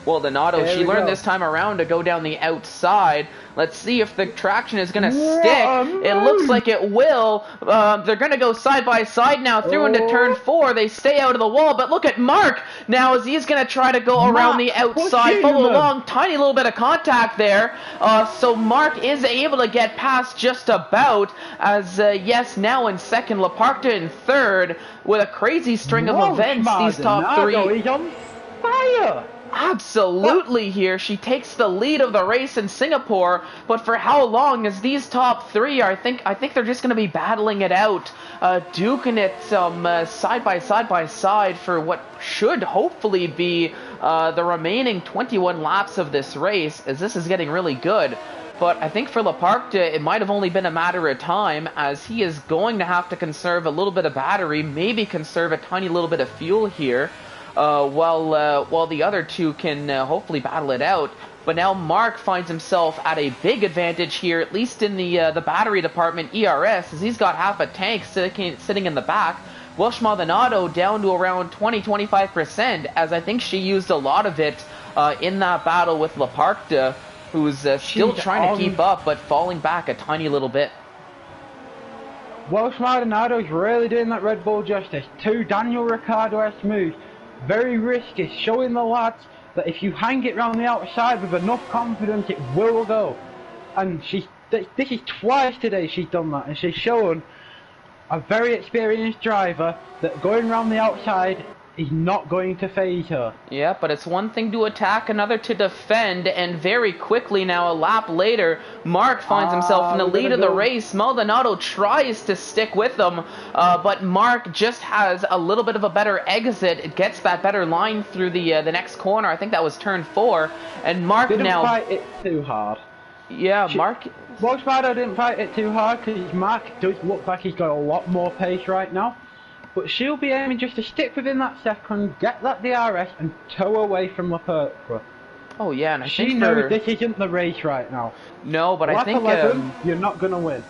Maldonado. She learned this time around to go down the outside. Let's see if the traction is going to stick. It looks like it will. They're going to go side by side now through into turn 4. They stay out of the wall, but look at Mark now as he's going to try to go around the outside, follow along. Tiny little bit of contact there. So Mark is able to get past just about, as yes, now in second, Laparta in third, with a crazy string of events. These top 3. He's on fire. Absolutely here. She takes the lead of the race in Singapore, but for how long? As these top 3, I think they're just going to be battling it out, duking it side by side for what should hopefully be the remaining 21 laps of this race, as this is getting really good. But I think for Leparc, it might have only been a matter of time, as he is going to have to conserve a little bit of battery, maybe conserve a tiny little bit of fuel here, while the other two can hopefully battle it out. But now Mark finds himself at a big advantage here, at least in the battery department ERS, as he's got half a tank sitting in the back. Welsh Maldonado down to around 20-25%, as I think she used a lot of it in that battle with Leparc, who's still trying to keep up, but falling back a tiny little bit. Welsh Maldonado's really doing that Red Bull justice. 2 Daniel Ricciardo-esque moves. Very risky, showing the lads that if you hang it round the outside with enough confidence, it will go. And this is twice today she's done that, and she's shown a very experienced driver that going round the outside is not going to phase her. Yeah, but it's one thing to attack, another to defend, and very quickly now, a lap later, Mark finds himself in the lead of the race. Maldonado tries to stick with them, but Mark just has a little bit of a better exit. It gets that better line through the next corner. I think that was turn 4, and Mark didn't now... fight it too hard. Yeah, Mark... Welsh Maldo didn't fight it too hard, because Mark does look like he's got a lot more pace right now. But she'll be aiming just to stick within that second, get that DRS, and tow away from Leparc. Oh yeah, and she knows this isn't the race right now. No, but I think 11, you're not going to win.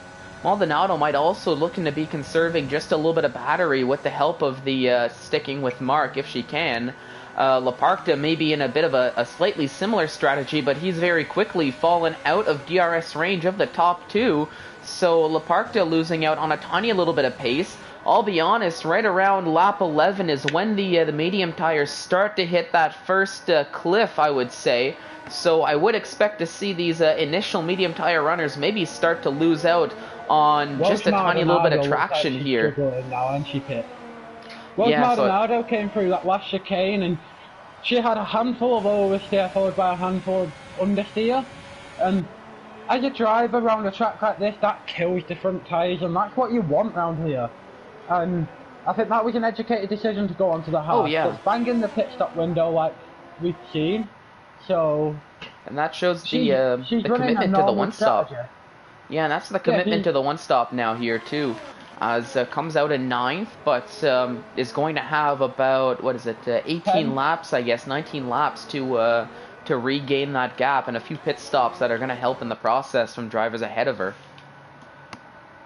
Maldonado might also looking to be conserving just a little bit of battery with the help of the sticking with Mark if she can. Leparc may be in a bit of a slightly similar strategy, but he's very quickly fallen out of DRS range of the top 2. So Leparc losing out on a tiny little bit of pace. I'll be honest, right around lap 11 is when the medium tires start to hit that first cliff, I would say. So I would expect to see these initial medium tire runners maybe start to lose out on just a tiny little bit of traction here. Now, and she pit. Maldonado came through that last chicane, and she had a handful of oversteer followed by a handful of understeer. And as a driver around a track like this, that kills the front tyres, and that's what you want around here. And I think that was an educated decision to go onto the hard. Oh yeah. It's banging the pit stop window like we've seen. So. And that shows the commitment to the one stop. Yeah, and that's the commitment to the one stop now here too. As comes out in 9th, but is going to have about 18 laps, I guess, 19 laps to regain that gap, and a few pit stops that are going to help in the process from drivers ahead of her.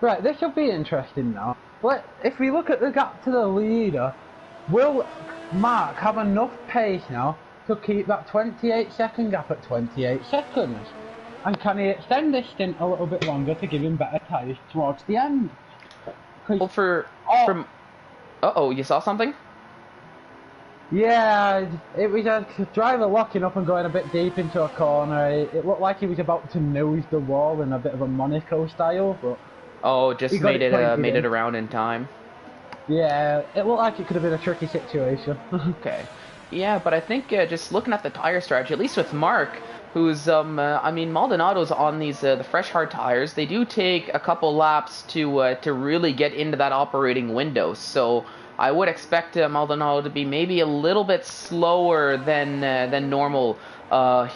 Right, this will be interesting now. But if we look at the gap to the leader, will Mark have enough pace now to keep that 28-second gap at 28 seconds? And can he extend this stint a little bit longer to give him better tyres towards the end? Well, you saw something? Yeah, it was a driver locking up and going a bit deep into a corner. It looked like he was about to nose the wall in a bit of a Monaco style, but... Oh, just made it around in time. Yeah, it looked like it could have been a tricky situation. Okay. Yeah, but I think just looking at the tire strategy, at least with Mark, who's, I mean, Maldonado's on these, the fresh hard tires. They do take a couple laps to really get into that operating window. So I would expect Maldonado to be maybe a little bit slower than normal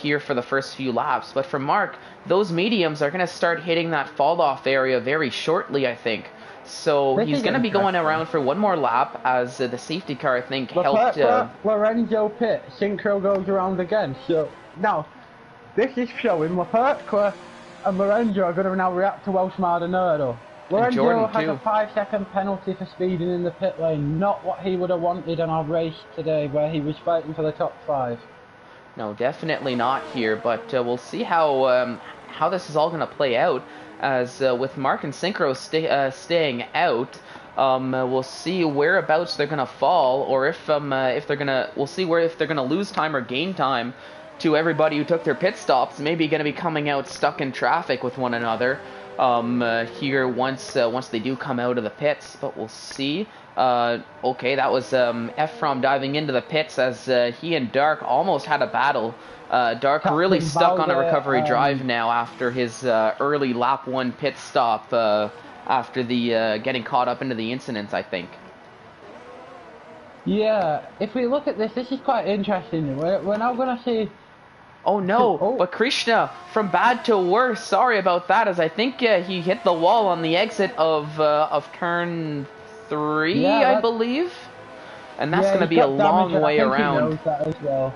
here for the first few laps. But for Mark, those mediums are going to start hitting that fall-off area very shortly, I think. So he's going to be going around for one more lap as the safety car, I think, helped... Lorenzo pit, synchro goes around again. So now, this is showing Leparc and Lorenzo are going to now react to Welsh Maldonado. Lorenzo has a 5-second penalty for speeding in the pit lane, not what he would have wanted in our race today where he was fighting for the top 5. No, definitely not here, but we'll see how this is all going to play out. As with Mark and Synchro staying out, we'll see whereabouts they're going to fall, or if they're going to, we'll see if they're going to lose time or gain time to everybody who took their pit stops. Maybe going to be coming out stuck in traffic with one another here once they do come out of the pits, but we'll see. Okay, that was Ephraim diving into the pits as he and Dark almost had a battle. Dark really stuck on a recovery drive now after his early lap 1 pit stop after the getting caught up into the incidents, I think. Yeah, if we look at this is quite interesting. We're now going to see Oh no, Oh. but Krishna, from bad to worse, sorry about that, as I think he hit the wall on the exit of turn 3, Yeah, I believe. And that's going to he's be a got damage, long and I way think he around. knows that as well.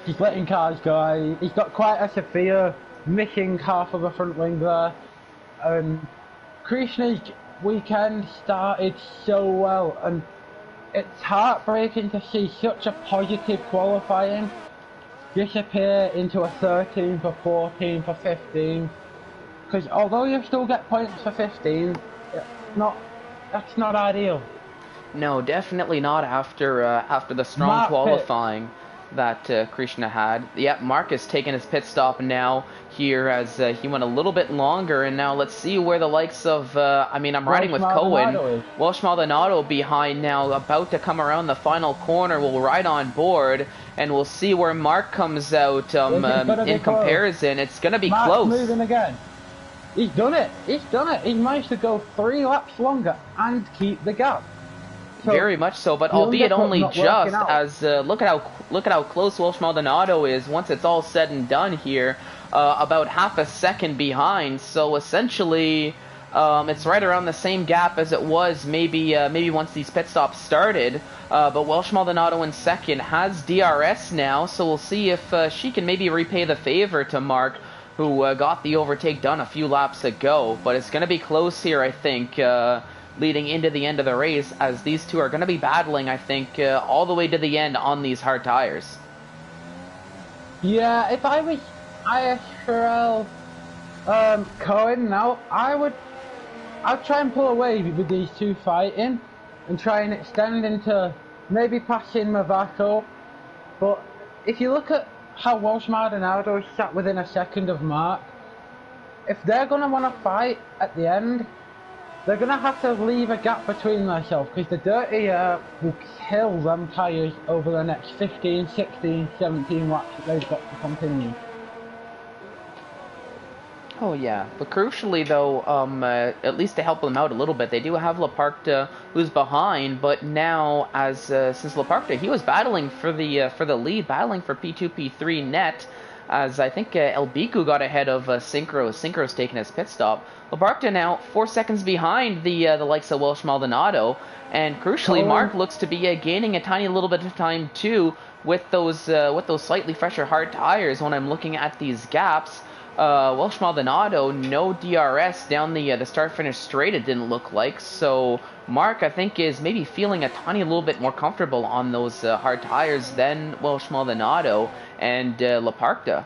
He's letting cars go. He's got quite a severe missing half of the front wing there. Krishna's weekend started so well, and it's heartbreaking to see such a positive qualifying disappear into a 13th, a 14th, a 15th. Because although you still get points for 15, that's not ideal. No, definitely not after the strong Mark qualifying that Krishna had. Yep, Mark is taking his pit stop now here as he went a little bit longer, and now let's see where the likes of, I'm riding with Cohen. Welsh Maldonado behind now, about to come around the final corner. We'll ride on board, and we'll see where Mark comes out in comparison. It's going to be Mark's close. Moving again. He's done it. He's done it. He managed to go 3 laps longer and keep the gap. So very much so, but albeit only just, as look at how close Welsh Maldonado is once it's all said and done here, about half a second behind. So essentially, it's right around the same gap as it was maybe once these pit stops started. But Welsh Maldonado in second has DRS now, so we'll see if she can maybe repay the favor to Mark, who got the overtake done a few laps ago. But it's going to be close here, I think. Leading into the end of the race, as these two are going to be battling, I think, all the way to the end on these hard tires. Yeah, if I was ISRL Cohen now, I'd try and pull away with these two fighting and try and extend into maybe passing Mavako. But if you look at how Welsh Maldonado is sat within a second of Mark, if they're going to want to fight at the end, they're going to have to leave a gap between themselves, because the dirty air will kill them tyres over the next 15, 16, 17 laps that they've got to continue. Oh yeah, but crucially though, at least to help them out a little bit, they do have Laparta, who's behind, but now since Laparta, he was battling for the lead, battling for P2, P3 net, as I think El Biku got ahead of Synchro. Synchro's taking his pit stop. Laparta now 4 seconds behind the likes of Welsh Maldonado, and crucially, Mark looks to be gaining a tiny little bit of time too with those slightly fresher hard tires. When I'm looking at these gaps, Welsh Maldonado no DRS down the start-finish straight. It didn't look like, so Mark I think is maybe feeling a tiny little bit more comfortable on those hard tires than Welsh Maldonado and Laparta.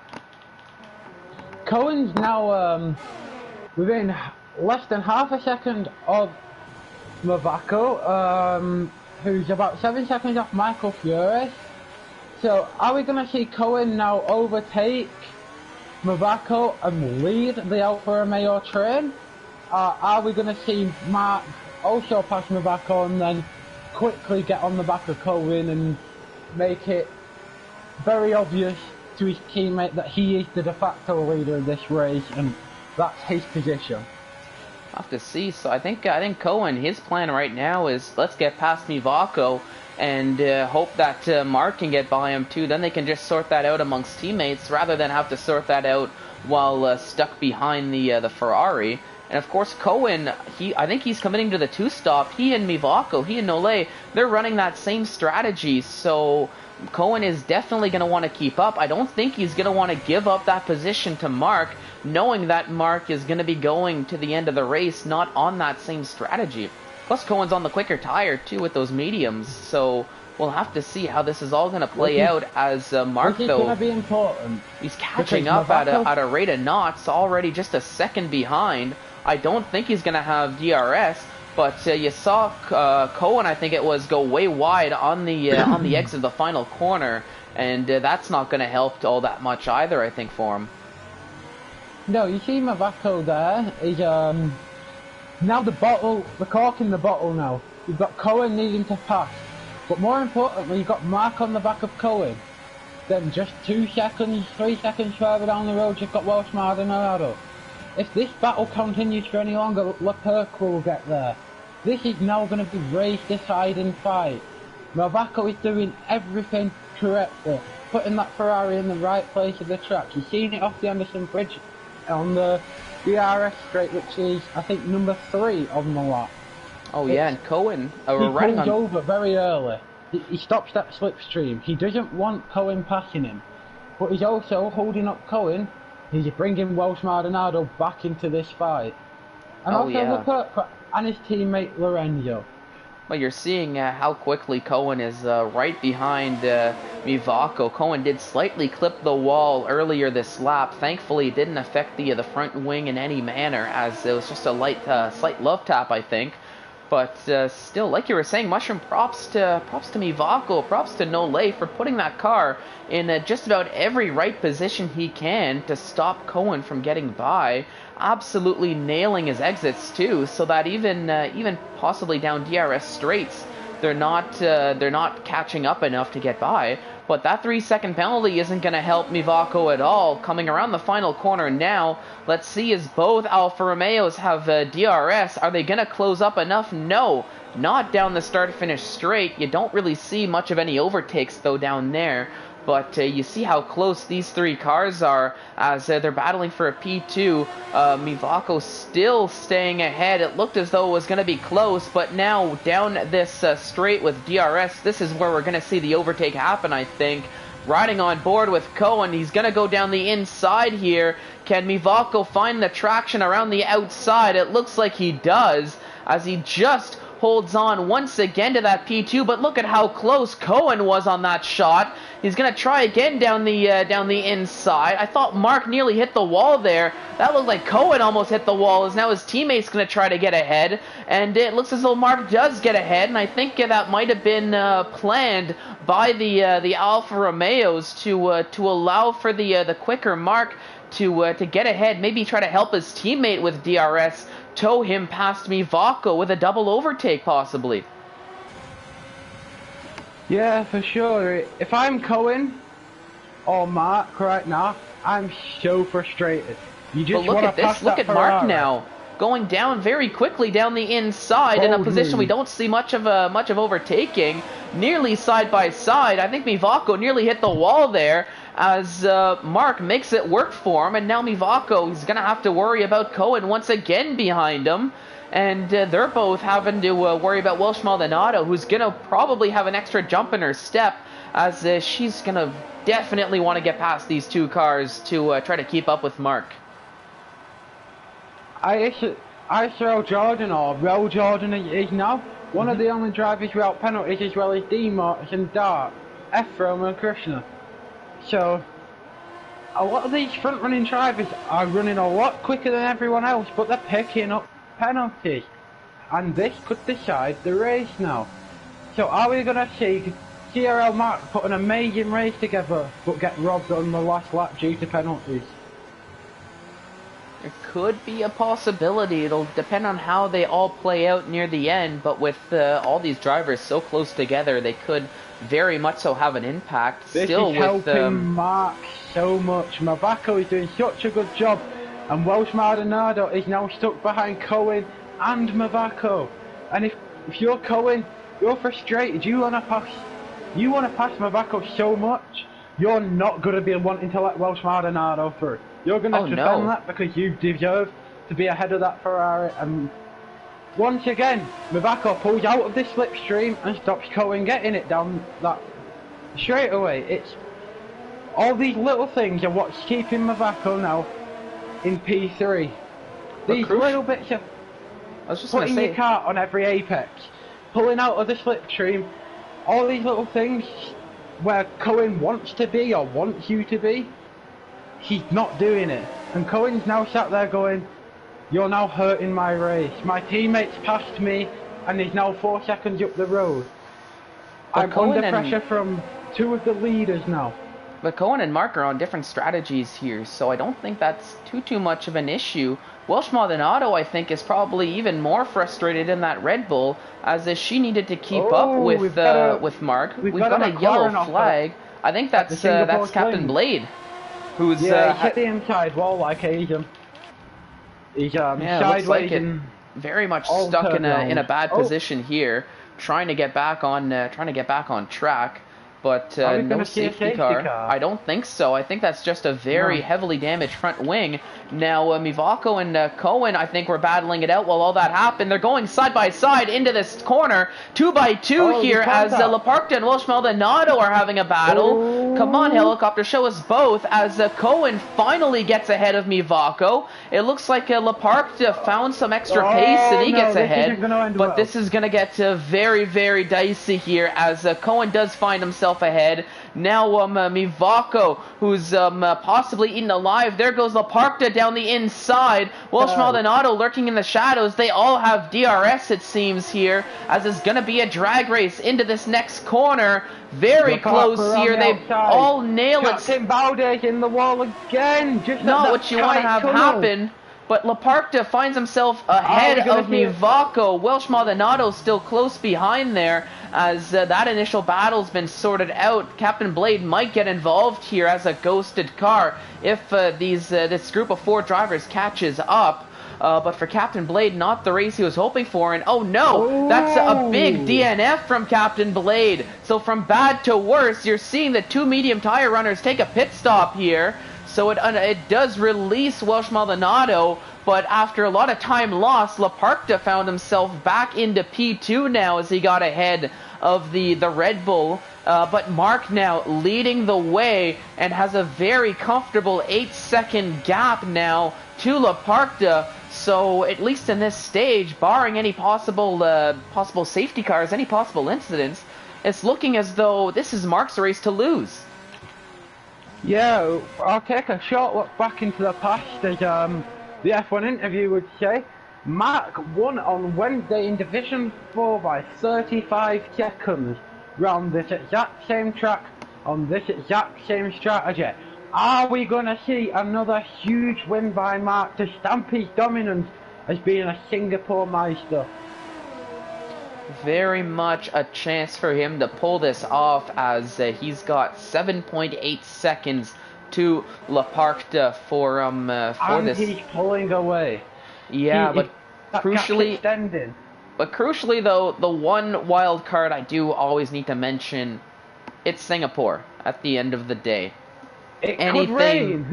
Cohen's now within less than half a second of Mavako, who's about 7 seconds off Michael Fury. So are we going to see Cohen now overtake Mavako and lead the Alfa Romeo train? Are we going to see Mark also pass Mavako and then quickly get on the back of Cohen and make it very obvious to his teammate that he is the de facto leader of this race and that's his position? I'll have to see. So I think Cohen, his plan right now is let's get past Mivako and hope that Mark can get by him too. Then they can just sort that out amongst teammates rather than have to sort that out while stuck behind the Ferrari. And of course Cohen, I think he's committing to the 2-stop. He and Mivako, he and Nole, they're running that same strategy. So Cohen is definitely going to want to keep up. I don't think he's going to want to give up that position to Mark, knowing that Mark is going to be going to the end of the race not on that same strategy. Plus Cohen's on the quicker tire too with those mediums, so we'll have to see how this is all going to play out as Mark, though, going to be important. He's catching up at a rate of knots, already just a second behind. I don't think he's going to have DRS, but you saw Cohen, I think it was, go way wide on the exit of the final corner, and that's not going to help all that much either, I think, for him. No, you see Mavako there is now the cork in the bottle now. You've got Cohen needing to pass, but more importantly, you've got Mark on the back of Cohen. Then just 2 seconds, 3 seconds further down the road, you've got Welsh Maldonado. If this battle continues for any longer, Leclerc will get there. This is now going to be race deciding fight. Mavako is doing everything correctly. putting that Ferrari in the right place of the track. You've seen it off the Anderson Bridge on the DRS straight, which is, I think, number 3 on the lap. Oh yeah, and Cohen, He riding pulled on... over very early. He stops that slipstream. He doesn't want Cohen passing him, but he's also holding up Cohen. He's bringing Welsh Maldonado back into this fight. And look at and his teammate Lorenzo. Well, you're seeing how quickly Cohen is right behind Mivako. Cohen did slightly clip the wall earlier this lap. Thankfully, it didn't affect the front wing in any manner, as it was just a slight love tap, I think. But still, like you were saying, Mushroom, props to Mivako, props to Nole for putting that car in just about every right position he can to stop Cohen from getting by. Absolutely nailing his exits too, so that even possibly down DRS straights, they're not catching up enough to get by. But that 3-second penalty isn't going to help Mivako at all. Coming around the final corner now, let's see, as both Alfa Romeos have DRS, are they going to close up enough? No, not down the start-finish straight. You don't really see much of any overtakes though down there. But you see how close these 3 cars are as they're battling for a P2. Mivako still staying ahead. It looked as though it was going to be close, but now down this straight with DRS, this is where we're going to see the overtake happen, I think. Riding on board with Cohen, he's going to go down the inside here. Can Mivako find the traction around the outside? It looks like he does, as he just holds on once again to that P2, but look at how close Cohen was on that shot. He's going to try again down the inside. I thought Mark nearly hit the wall there. That looked like Cohen almost hit the wall, as now his teammate's going to try to get ahead, and it looks as though Mark does get ahead, and I think that might have been planned by the Alfa Romeos to allow for the quicker Mark to get ahead, maybe try to help his teammate with DRS, tow him past Mivako with a double overtake possibly. Yeah, for sure. If I'm Cohen or Mark right now, I'm so frustrated. You just look at this. Look at Mark Ferrari. now, going down very quickly down the inside in a position we don't see much of overtaking. Nearly side by side. I think Mivako nearly hit the wall there, as Mark makes it work for him, and now Mivako is going to have to worry about Cohen once again behind him, and they're both having to worry about Welsh Maldonado, who's going to probably have an extra jump in her step, as she's going to definitely want to get past these 2 cars to try to keep up with Mark. ISRL Jordan, or Rel Jordan is now one of the only drivers without penalties, as well as D Marks and Dart, Ephraim and Krishna. So, a lot of these front-running drivers are running a lot quicker than everyone else, but they're picking up penalties. And this could decide the race now. So are we going to see CRL Mark put an amazing race together, but get robbed on the last lap due to penalties? It could be a possibility. It'll depend on how they all play out near the end, but with all these drivers so close together, they could very much so have an impact. This Still is helping Mark so much. Mivako is doing such a good job, and Welsh Maldonado is now stuck behind Cohen and Mivako. And if you're Cohen, you're frustrated. You want to pass Mivako so much, you're not going to be wanting to let Welsh Maldonado through. You're going to defend that because you deserve to be ahead of that Ferrari. And once again, Mivako pulls out of this slipstream and stops Cohen getting it down that straight away. It's all these little things are what's keeping Mivako now in P3. These little bits of putting your car on every apex, pulling out of the slipstream, all these little things where Cohen wants to be or wants you to be, he's not doing it. And Cohen's now sat there going, you're now hurting my race. My teammate's passed me and he's now 4 seconds up the road. I'm under pressure from 2 of the leaders now. But Cohen and Mark are on different strategies here, so I don't think that's too much of an issue. Welsh Maldonado, I think, is probably even more frustrated in that Red Bull, as if she needed to keep up with Mark. We've got a yellow flag. I think that's Captain Blade, who's he hit the inside wall like Asian. He's sideways, looks like very much stuck in a bad position here, trying to get back on track. But Are we no gonna see a safety car. I don't think so. I think that's just a very heavily damaged front wing. Now, Mivako and Cohen, I think, were battling it out while all that happened. They're going side by side into this corner, 2x2 here, as Laparkta and Welsh Maldonado are having a battle. Oh. Come on, helicopter, show us both, as Cohen finally gets ahead of Mivako. It looks like Laparkta found some extra pace and he gets ahead. But this is going to get very, very dicey here, as Cohen does find himself ahead. Now Mivako, who's possibly eaten alive. There goes Laparkta down the inside. Welsh Maldonado lurking in the shadows. They all have DRS, it seems, here, as it's going to be a drag race into this next corner. Very close here. They all nail it. Captain Bowditch in the wall again. Just not what you want to have happen. But Laparkta finds himself ahead of Mivako. Welsh Maldonado still close behind there, as that initial battle's been sorted out. Captain Blade might get involved here as a ghosted car if this group of 4 drivers catches up. But for Captain Blade, not the race he was hoping for. And oh no, that's a big DNF from Captain Blade. So from bad to worse, you're seeing the 2 medium tire runners take a pit stop here. So it does release Welsh Maldonado, but after a lot of time lost, Laparkta found himself back into P2 now as he got ahead of the Red Bull. But Mark now leading the way and has a very comfortable 8-second gap now to Laparkta. So at least in this stage, barring any possible safety cars, any possible incidents, it's looking as though this is Mark's race to lose. Yeah, I'll take a short look back into the past, as the F1 interview would say. Mark won on Wednesday in Division 4 by 35 seconds round this exact same track on this exact same strategy. Are we going to see another huge win by Mark to stamp his dominance as being a Singapore Meister? Very much a chance for him to pull this off, as he's got 7.8 seconds to Laparkta for this. And he's pulling away. Yeah, but crucially though, the one wild card I do always need to mention, it's Singapore at the end of the day. Anything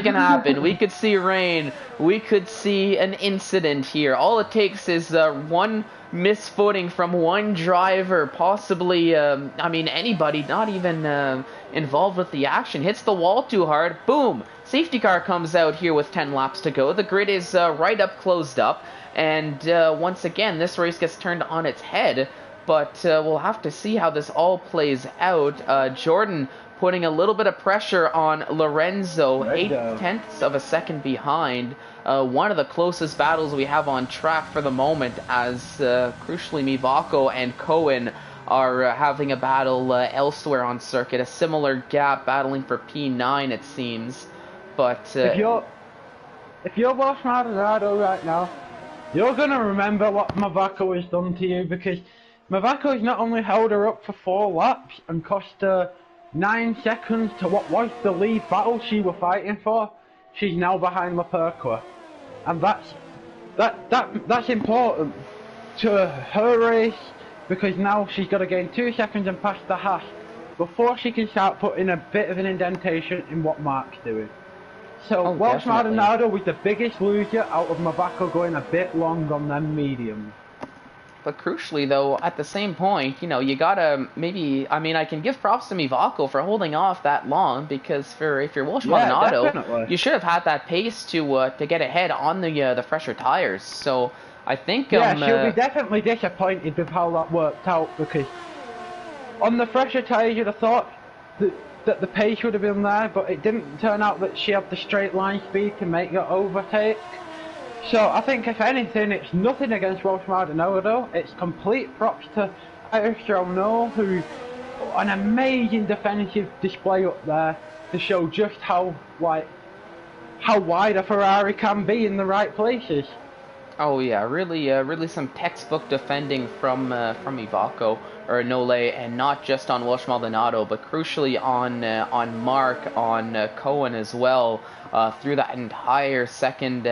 can happen. We could see rain. We could see an incident here. All it takes is one misfooting from one driver, possibly, anybody, not even involved with the action, hits the wall too hard. Boom! Safety car comes out here with 10 laps to go. The grid is right up, closed up. And once again, this race gets turned on its head. But we'll have to see how this all plays out. Jordan putting a little bit of pressure on Lorenzo, 0.8 of a second behind. One of the closest battles we have on track for the moment, as crucially Mivako and Cohen are having a battle elsewhere on circuit. A similar gap, battling for P9, it seems. But if you're Welsh Maldonado right now, you're going to remember what Mivako has done to you, because Mivako has not only held her up for 4 laps and cost her 9 seconds to what was the lead battle she was fighting for. She's now behind Laparkta, and that's important to her race, because now she's got to gain 2 seconds and pass the Haas before she can start putting a bit of an indentation in what Mark's doing. So Welsh Maldonado was the biggest loser out of Mivako going a bit long on them mediums. But crucially, though, at the same point, you gotta I can give props to Mivako for holding off that long, because if you're Welsh Maldonado, you should have had that pace to get ahead on the fresher tires. So I think she'll be definitely disappointed with how that worked out, because on the fresher tires you'd have thought that the pace would have been there, but it didn't turn out that she had the straight line speed to make her overtake. So I think if anything, it's nothing against Welsh Maldonado. It's complete props to ISRL, who an amazing defensive display up there to show just how wide a Ferrari can be in the right places. Oh yeah, really some textbook defending from Mivako or Nole, and not just on Welsh Maldonado, but crucially on Mark, on Cohen as well, through that entire second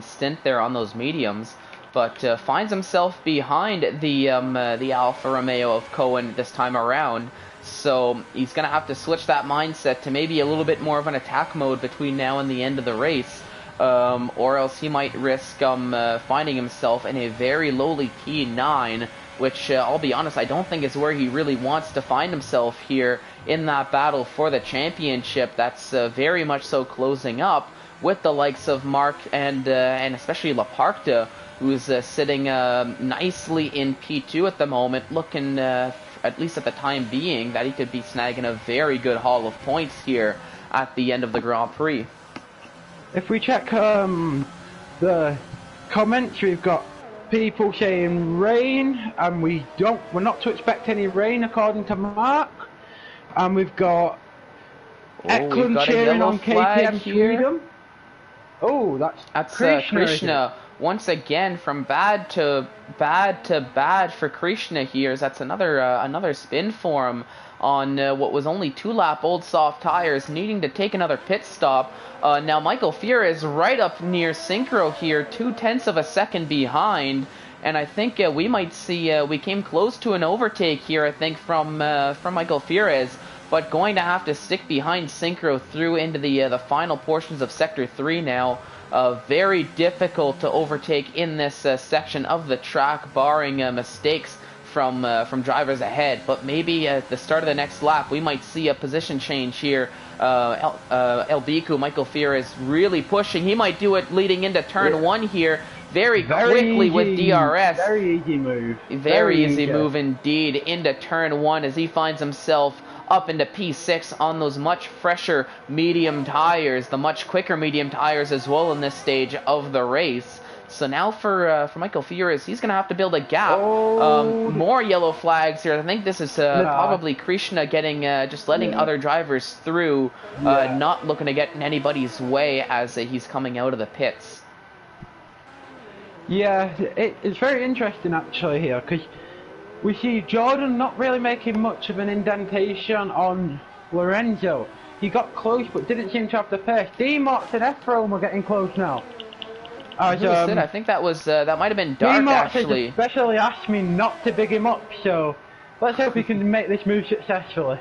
stint there on those mediums. but finds himself behind the Alfa Romeo of Cohen this time around. So he's going to have to switch that mindset to maybe a little bit more of an attack mode between now and the end of the race, or else he might risk finding himself in a very lowly P9, which I'll be honest, I don't think is where he really wants to find himself here in that battle for the championship. That's very much so closing up with the likes of Mark and especially Laparta, who's sitting nicely in P2 at the moment, looking, at least at the time being, that he could be snagging a very good haul of points here at the end of the Grand Prix. If we check the comments, we've got people saying rain, and we're not to expect any rain according to Mark. And we've got Eklund cheering on KTM Freedom. Oh, that's Krishna. Once again, from bad to bad for Krishna here. That's another spin for him on what was only 2-lap old soft tires, needing to take another pit stop. Now Michael Fear is right up near Synchro here, 0.2 of a second behind, and I think we might see we came close to an overtake here, I think, from Michael Fierez, but going to have to stick behind Synchro through into the final portions of Sector 3 now. Very difficult to overtake in this section of the track, barring mistakes from drivers ahead. But maybe at the start of the next lap, we might see a position change here. El Biku, Michael Fear, is really pushing. He might do it leading into turn 1 here. Very quickly easy, with DRS. Very easy move. Very easy move indeed into turn 1 as he finds himself up into P6 on those much fresher medium tires, the much quicker medium tires as well in this stage of the race. So now for Michael Fierez, he's going to have to build a gap. More yellow flags here. I think this is probably Krishna getting just letting other drivers through, not looking to get in anybody's way as he's coming out of the pits. Yeah, it's very interesting actually here, because we see Jordan not really making much of an indentation on Lorenzo. He got close but didn't seem to have the pace. D-Mox and F-Rome are getting close now. I think that was that might have been Dark actually. Has especially asked me not to big him up, so let's hope we can make this move successfully.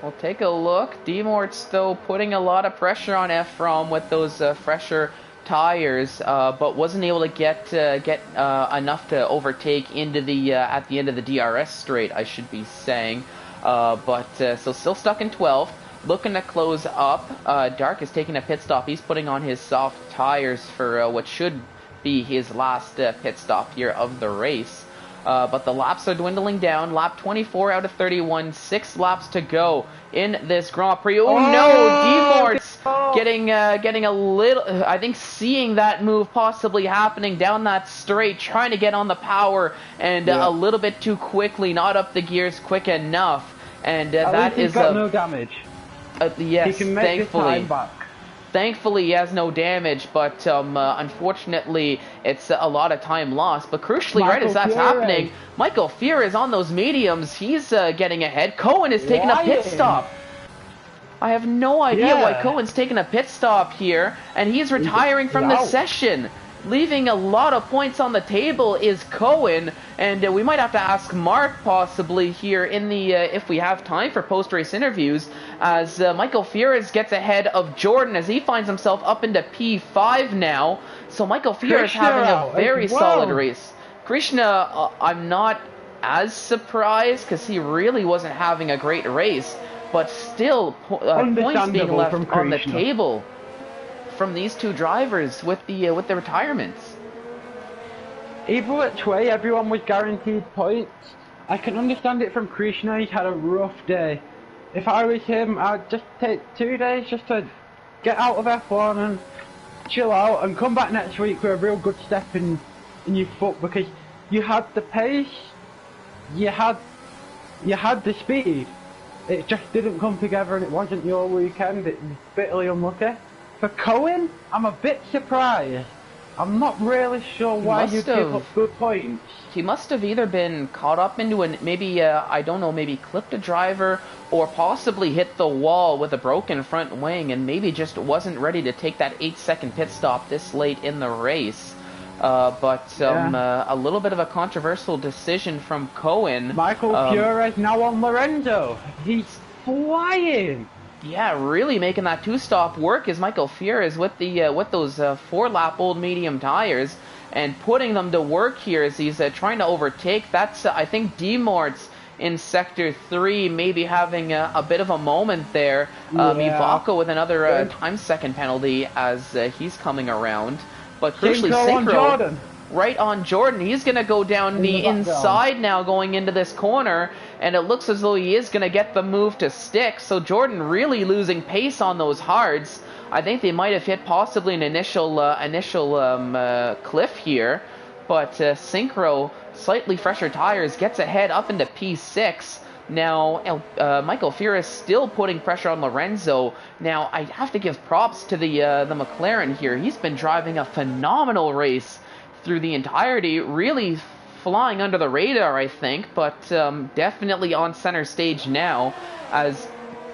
We'll take a look. D-Mort's still putting a lot of pressure on F-Rome with those fresher tires, but wasn't able to get enough to overtake into the at the end of the DRS straight, I should be saying. So still stuck in 12th. Looking to close up. Dark is taking a pit stop. He's putting on his soft tires for what should be his last pit stop here of the race. But the laps are dwindling down. Lap 24 out of 31. 6 laps to go in this Grand Prix. Oh no! D-Mort's getting a little... I think seeing that move possibly happening down that straight, trying to get on the power, and a little bit too quickly, not up the gears quick enough. And that is... got no damage. Yes, he can make thankfully. His time back. Thankfully, he has no damage, but unfortunately, it's a lot of time lost. But crucially, right as that's happening, Michael Fear is on those mediums. He's getting ahead. Cohen is taking a pit stop. I have no idea why Cohen's taking a pit stop here, and he's retiring from the session. Leaving a lot of points on the table is Cohen, and we might have to ask Mark possibly here in the if we have time for post-race interviews, as Michael Fierez gets ahead of Jordan as he finds himself up into P5 now. So Michael Fierez having a very solid race. Krishna, I'm not as surprised because he really wasn't having a great race, but still points being left on the table from these two drivers with the retirements. Either which way, everyone was guaranteed points. I can understand it from Krishna. He's had a rough day. If I was him, I'd just take 2 days just to get out of F1 and chill out, and come back next week with a real good step in your foot, because you had the pace, you had the speed. It just didn't come together, and it wasn't your weekend. It was bitterly unlucky. For Cohen, I'm a bit surprised. I'm not really sure why you give up good points. He must have either been caught up into maybe I don't know, maybe clipped a driver, or possibly hit the wall with a broken front wing, and maybe just wasn't ready to take that 8-second pit stop this late in the race. A little bit of a controversial decision from Cohen. Michael Fures now on Lorenzo. He's flying. Yeah, really making that two-stop work is Michael Fures with those 4-lap old medium tires and putting them to work here as he's trying to overtake. That's I think Demort's in Sector 3 maybe having a bit of a moment there. Mivako with another time second penalty as he's coming around. But crucially, Synchro right on Jordan. He's going to go down the inside now going into this corner, and it looks as though he is going to get the move to stick. So Jordan really losing pace on those hards. I think they might have hit possibly an initial cliff here, but Synchro, slightly fresher tires, gets ahead up into P6. Now, Michael Fures still putting pressure on Lorenzo. Now, I have to give props to the McLaren here. He's been driving a phenomenal race through the entirety, really flying under the radar, I think, but definitely on center stage now, as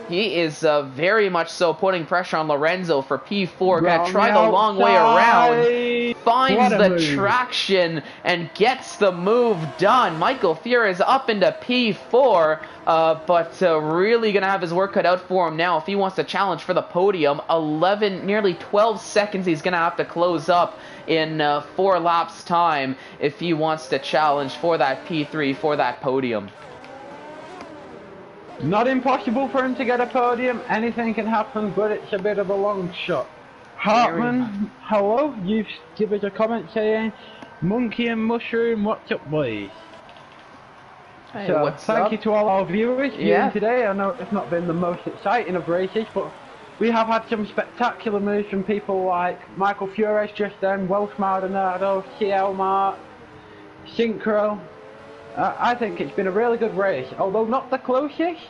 he is very much so putting pressure on Lorenzo for P4. Gonna try the long way around, finds the traction, and gets the move done. Michael Fures up into P4, but really gonna have his work cut out for him now if he wants to challenge for the podium. 11, nearly 12 seconds he's gonna have to close up in 4 laps time if he wants to challenge for that P3, for that podium. Not impossible for him to get a podium. Anything can happen, but it's a bit of a long shot. Hartman, hello. You've given us a comment saying, "Monkey and Mushroom, what's up, boys?" Hey, so what's thank up? you to all our viewers viewing today. I know it's not been the most exciting of races, but we have had some spectacular moves from people like Michael Fures just then, Welsh Maldonado, CL Mark, Synchro. I think it's been a really good race, although not the closest.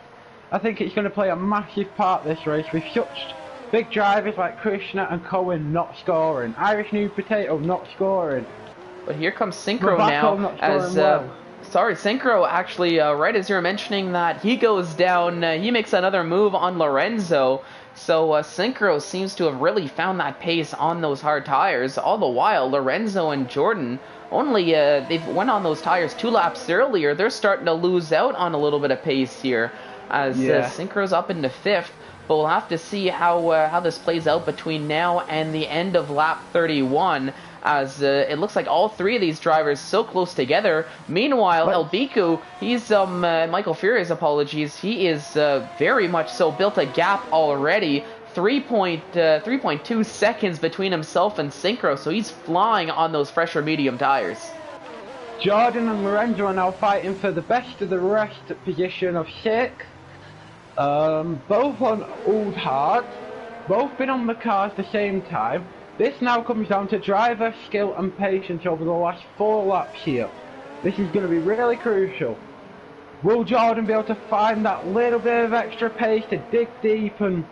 I think it's going to play a massive part this race with such big drivers like Krishna and Cohen not scoring, Irish New Potato not scoring. But here comes Synchro now, as sorry, Synchro actually, right as you're mentioning that, he goes down, he makes another move on Lorenzo. So Synchro seems to have really found that pace on those hard tires. All the while, Lorenzo and Jordan only they've went on those tires 2 laps earlier. They're starting to lose out on a little bit of pace here, as Synchro's up into 5th. But we'll have to see how this plays out between now and the end of lap 31, as it looks like all 3 of these drivers so close together. Meanwhile, El Biku, he's Michael Fures, apologies, he is very much so built a gap already. 3.2 seconds between himself and Synchro, so he's flying on those fresher medium tires. Jordan and Lorenzo are now fighting for the best of the rest position of 6th. Both on old hards, both been on the cars the same time. This now comes down to driver skill and patience over the last 4 laps here. This is going to be really crucial. Will Jordan be able to find that little bit of extra pace to dig deep and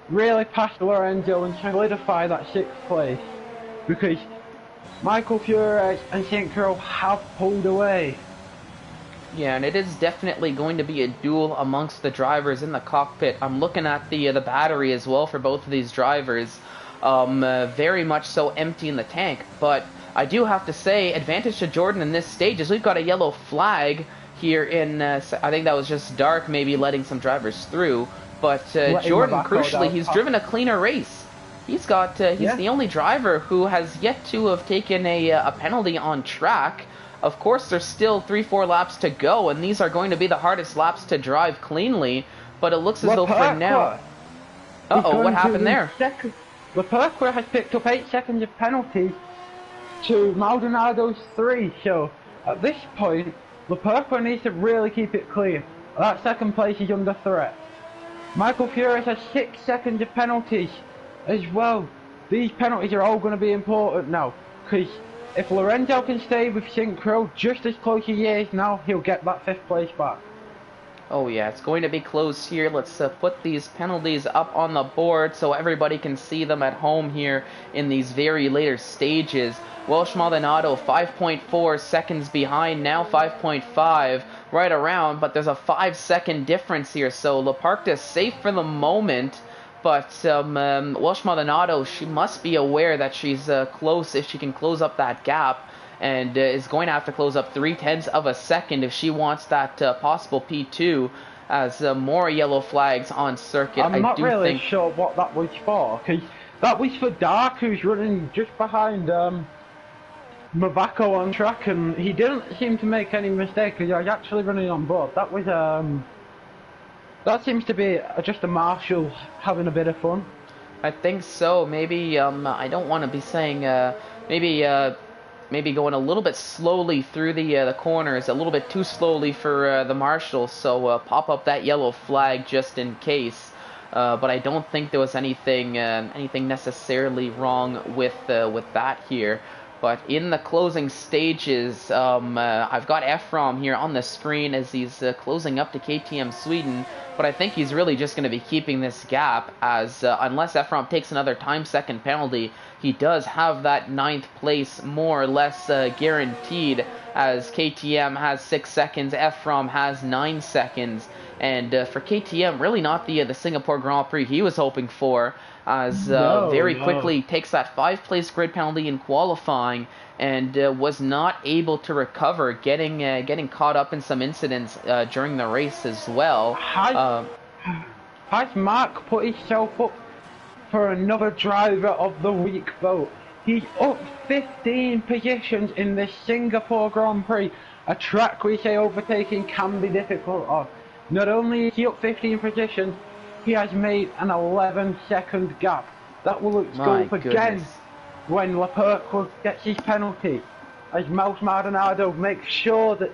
really pass Lorenzo and solidify that 6th place? Because Michael Fures and Synchro have pulled away. Yeah, and it is definitely going to be a duel amongst the drivers in the cockpit. I'm looking at the battery as well for both of these drivers. Very much so empty in the tank, but I do have to say, advantage to Jordan in this stage is we've got a yellow flag here in, I think that was just Dark maybe letting some drivers through, but Jordan, crucially, he's driven a cleaner race. He's got, he's the only driver who has yet to have taken a penalty on track. Of course, there's still 3-4 laps to go, and these are going to be the hardest laps to drive cleanly, but it looks as though for now... Uh-oh, what happened there? Leclerc has picked up 8 seconds of penalties to Maldonado's 3, so at this point, Leclerc needs to really keep it clean. That 2nd place is under threat. Michael Fures has 6 seconds of penalties as well. These penalties are all going to be important now, because if Lorenzo can stay with Synchro just as close as he is now, he'll get that 5th place back. Oh yeah, it's going to be close here. Let's put these penalties up on the board so everybody can see them at home here in these very later stages. Welsh Maldonado 5.4 seconds behind, now 5.5 right around, but there's a 5-second difference here, so Leparc is safe for the moment. But Welsh Maldonado, she must be aware that she's close if she can close up that gap, and is going to have to close up 0.3 of a second if she wants that possible P2, as more yellow flags on circuit. I'm not really sure what that was for, because that was for Dark, who's running just behind Mavako on track, and he didn't seem to make any mistake because he was actually running on board. That was that seems to be just a marshal having a bit of fun. I think so. Maybe I don't want to be saying maybe going a little bit slowly through the corners, a little bit too slowly for the marshal. So pop up that yellow flag just in case. But I don't think there was anything necessarily wrong with that here. But in the closing stages, I've got Ephraim here on the screen as he's closing up to KTM Sweden. But I think he's really just going to be keeping this gap, as unless Ephraim takes another time-second penalty, he does have that 9th place more or less guaranteed, as KTM has 6 seconds, Ephraim has 9 seconds. And for KTM, really not the Singapore Grand Prix he was hoping for, as very quickly takes that 5th-place grid penalty in qualifying, and was not able to recover, getting caught up in some incidents during the race as well. Has Mark put himself up for another driver of the week vote? He's up 15 positions in the Singapore Grand Prix, a track we say overtaking can be difficult on. Not only is he up 15 positions, he has made an 11-second gap. That will go up again when Leclerc gets his penalty, as Welsh Maldonado makes sure that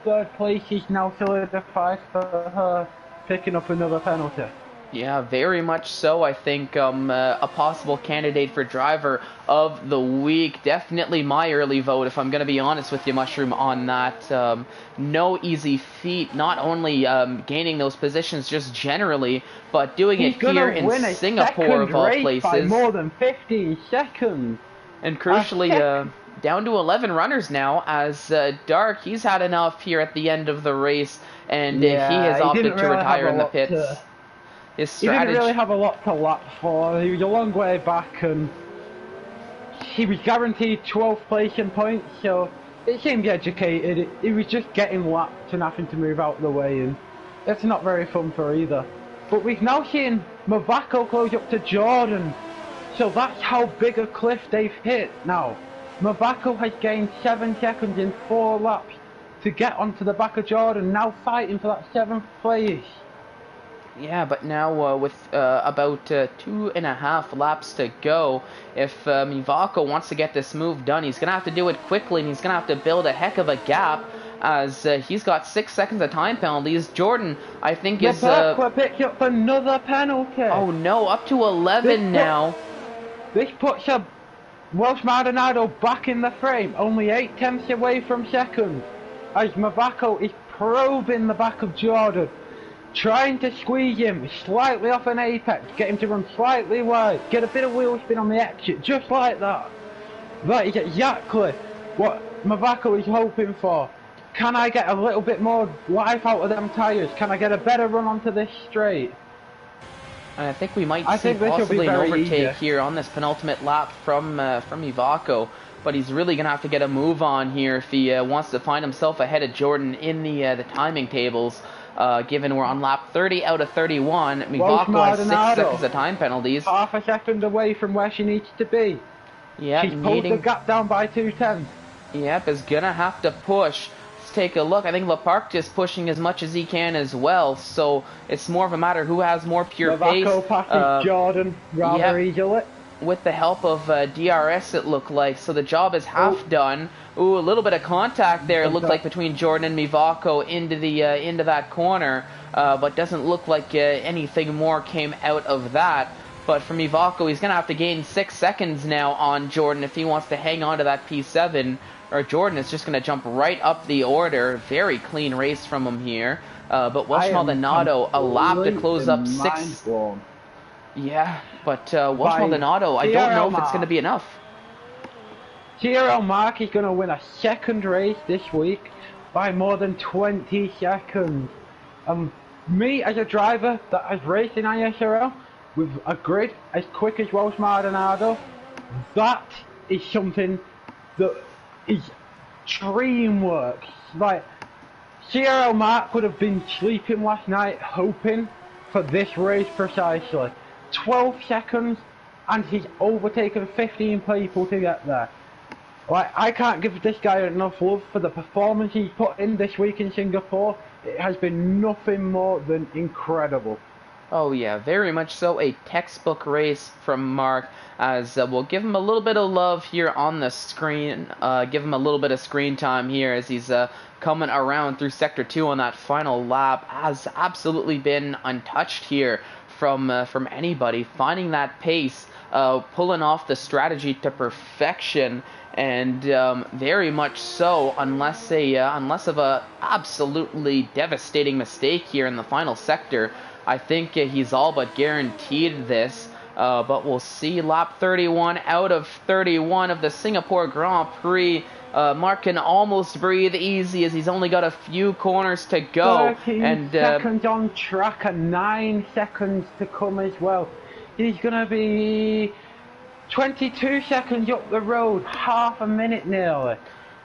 3rd place is now solidified for her picking up another penalty. Yeah, very much so. I think a possible candidate for driver of the week. Definitely my early vote, if I'm going to be honest with you, Mushroom, on that. No easy feat, not only gaining those positions just generally, but doing it here in Singapore of all places. By more than 15 seconds. And crucially, down to 11 runners now, as Dark, he's had enough here at the end of the race, and he has opted to retire in the pits. He didn't really have a lot to lap for. He was a long way back, and he was guaranteed 12th place in points, so it seemed educated. He was just getting lapped and having to move out of the way, and it's not very fun for either. But we've now seen Mavako close up to Jordan, so that's how big a cliff they've hit now. Mavako has gained 7 seconds in 4 laps to get onto the back of Jordan, now fighting for that 7th place. Yeah, but now with about 2.5 laps to go, if Mivako wants to get this move done, he's going to have to do it quickly, and he's going to have to build a heck of a gap, as he's got 6 seconds of time penalties. Jordan, I think, is... picked up another penalty. Oh no, up to 11 now. This puts Welsh Maldonado back in the frame, only 0.8 away from second, as Mavako is probing the back of Jordan, trying to squeeze him slightly off an apex, get him to run slightly wide, get a bit of wheel spin on the exit, just like that. That is exactly what Mavako is hoping for. Can I get a little bit more life out of them tyres? Can I get a better run onto this straight? And I think we might see possibly an overtake here on this penultimate lap from Mivako. But he's really going to have to get a move on here if he wants to find himself ahead of Jordan in the timing tables. Given we're on lap 30 out of 31, Mivako has 6 seconds of time penalties. Half a second away from where she needs to be. Yeah, she's pulled the gap down by 2 tenths. Yep, is going to have to push. Let's take a look. I think Leparc just pushing as much as he can as well, so it's more of a matter who has more pure pace. Mavako passes Jordan rather easily. With the help of DRS, it looked like, so the job is half done. Ooh, a little bit of contact there, it looked like, between Jordan and Mivako into that corner, but doesn't look like anything more came out of that. But for Mivako, he's going to have to gain 6 seconds now on Jordan if he wants to hang on to that P7, or Jordan is just going to jump right up the order. Very clean race from him here. But Welsh Maldonado, a lap to close up 6. Yeah, but Welsh Maldonado, I don't know if it's going to be enough. TRL Mark is going to win a second race this week by more than 20 seconds. Me, as a driver that has raced in ISRL, with a grid as quick as Welsh Maldonado, that is something that is dream work. Like, CRL Mark would have been sleeping last night hoping for this race precisely. 12 seconds and he's overtaken 15 people to get there. Like, I can't give this guy enough love for the performance he's put in this week in Singapore. It has been nothing more than incredible. Oh yeah, very much so. A textbook race from Mark, as we'll give him a little bit of love here on the screen, give him a little bit of screen time here as he's coming around through Sector 2 on that final lap. Has absolutely been untouched here from anybody, finding that pace, pulling off the strategy to perfection, and very much so, unless of a absolutely devastating mistake here in the final sector. I think he's all but guaranteed this, but we'll see. Lap 31 out of 31 of the Singapore Grand Prix. Mark can almost breathe easy as he's only got a few corners to go. 13 seconds on track and 9 seconds to come as well. He's going to be 22 seconds up the road, half a minute nearly.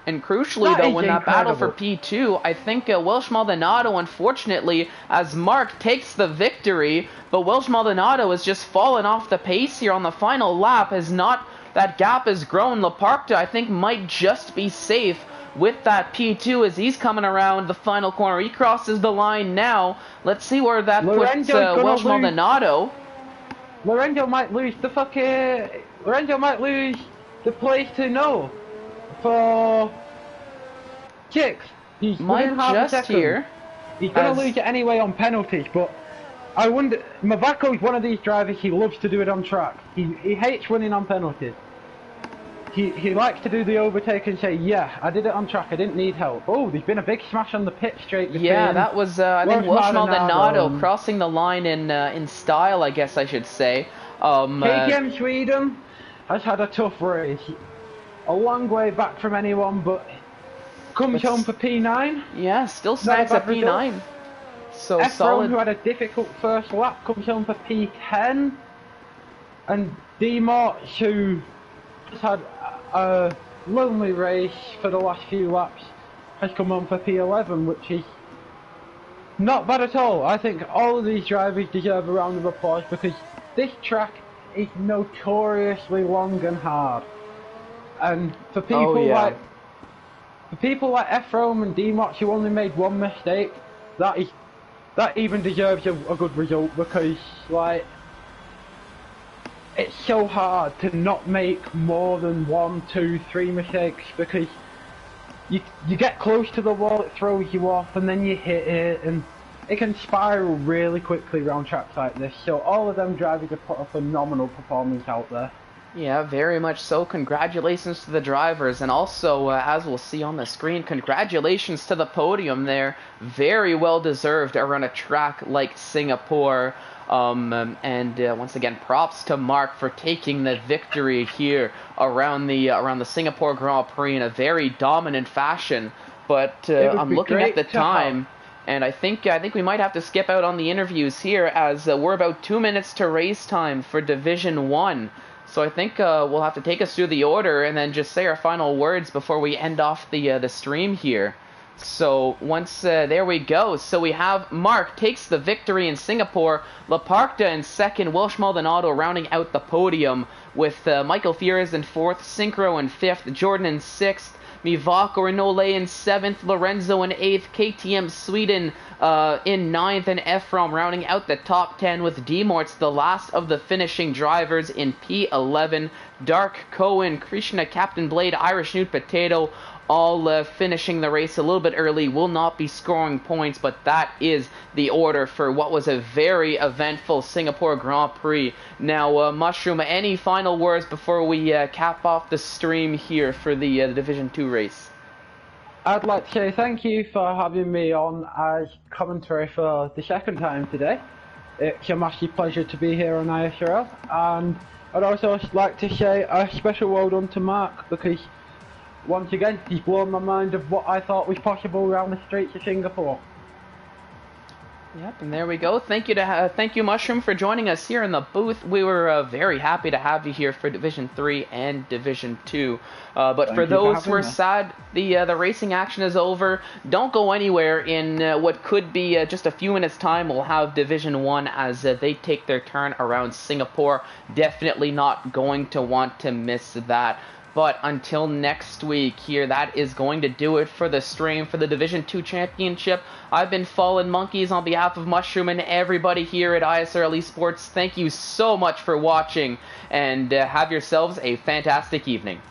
And crucially, though, in that battle for P2, I think Welsh Maldonado, unfortunately, as Mark takes the victory, but Welsh Maldonado has just fallen off the pace here on the final lap. That gap has grown. Laparta, I think, might just be safe with that P2 as he's coming around the final corner. He crosses the line now. Let's see where that puts Welsh Maldonado. Lorenzo might lose the place to know for 6. He's might just here. He's going to lose it anyway on penalties, but I wonder. Mavako's one of these drivers. He loves to do it on track. He hates winning on penalties. He likes to do the overtake and say, yeah, I did it on track, I didn't need help. Oh, there's been a big smash on the pit straight. Yeah, that was, I think, Welsh Maldonado crossing the line in style, I guess I should say. KTM Sweden has had a tough race. A long way back from anyone, but comes home for P9. Yeah, still snags a P9. So solid. Who had a difficult first lap, comes home for P10. And D-March, who has had a lonely race for the last few laps, has come on for P11, which is not bad at all. I think all of these drivers deserve a round of applause because this track is notoriously long and hard. And for people like Ephraim and D-March who only made one mistake, that even deserves a good result because, like, it's so hard to not make more than 1, 2, 3 mistakes because you get close to the wall, it throws you off, and then you hit it, and it can spiral really quickly around tracks like this. So all of them drivers have put a phenomenal performance out there. Yeah, very much so. Congratulations to the drivers, and also, as we'll see on the screen, congratulations to the podium there. Very well deserved around a track like Singapore. Once again, props to Mark for taking the victory here around the Singapore Grand Prix in a very dominant fashion. But I'm looking at the time, and I think we might have to skip out on the interviews here as we're about 2 minutes to race time for Division 1. So I think we'll have to take us through the order and then just say our final words before we end off the stream here. So once there we go. So we have Mark takes the victory in Singapore, Laparta in second, Welsh Maldonado rounding out the podium with Michael Fierez in fourth, Synchro in fifth, Jordan in sixth, Mivak Renole in seventh, Lorenzo in eighth, KTM Sweden in ninth, and Ephraim rounding out the top 10 with D-Morts, the last of the finishing drivers, in P11. Dark Cohen, Krishna, Captain Blade, Irish Newt Potato, all finishing the race a little bit early, will not be scoring points, but that is the order for what was a very eventful Singapore Grand Prix. Now, Mushroom, any final words before we cap off the stream here for the Division 2 race? I'd like to say thank you for having me on as commentary for the second time today. It's a massive pleasure to be here on ISRL, and I'd also like to say a special well done to Mark because once again, he's blown my mind of what I thought was possible around the streets of Singapore. Yep, and there we go. Thank you, Mushroom, for joining us here in the booth. We were very happy to have you here for Division 3 and Division 2. But for those who are sad, the racing action is over. Don't go anywhere. In what could be just a few minutes' time, we'll have Division 1 as they take their turn around Singapore. Definitely not going to want to miss that. But until next week here, that is going to do it for the stream for the Division 2 Championship. I've been Fallen Monkeys on behalf of Mushroom and everybody here at ISRL Esports. Thank you so much for watching, and have yourselves a fantastic evening.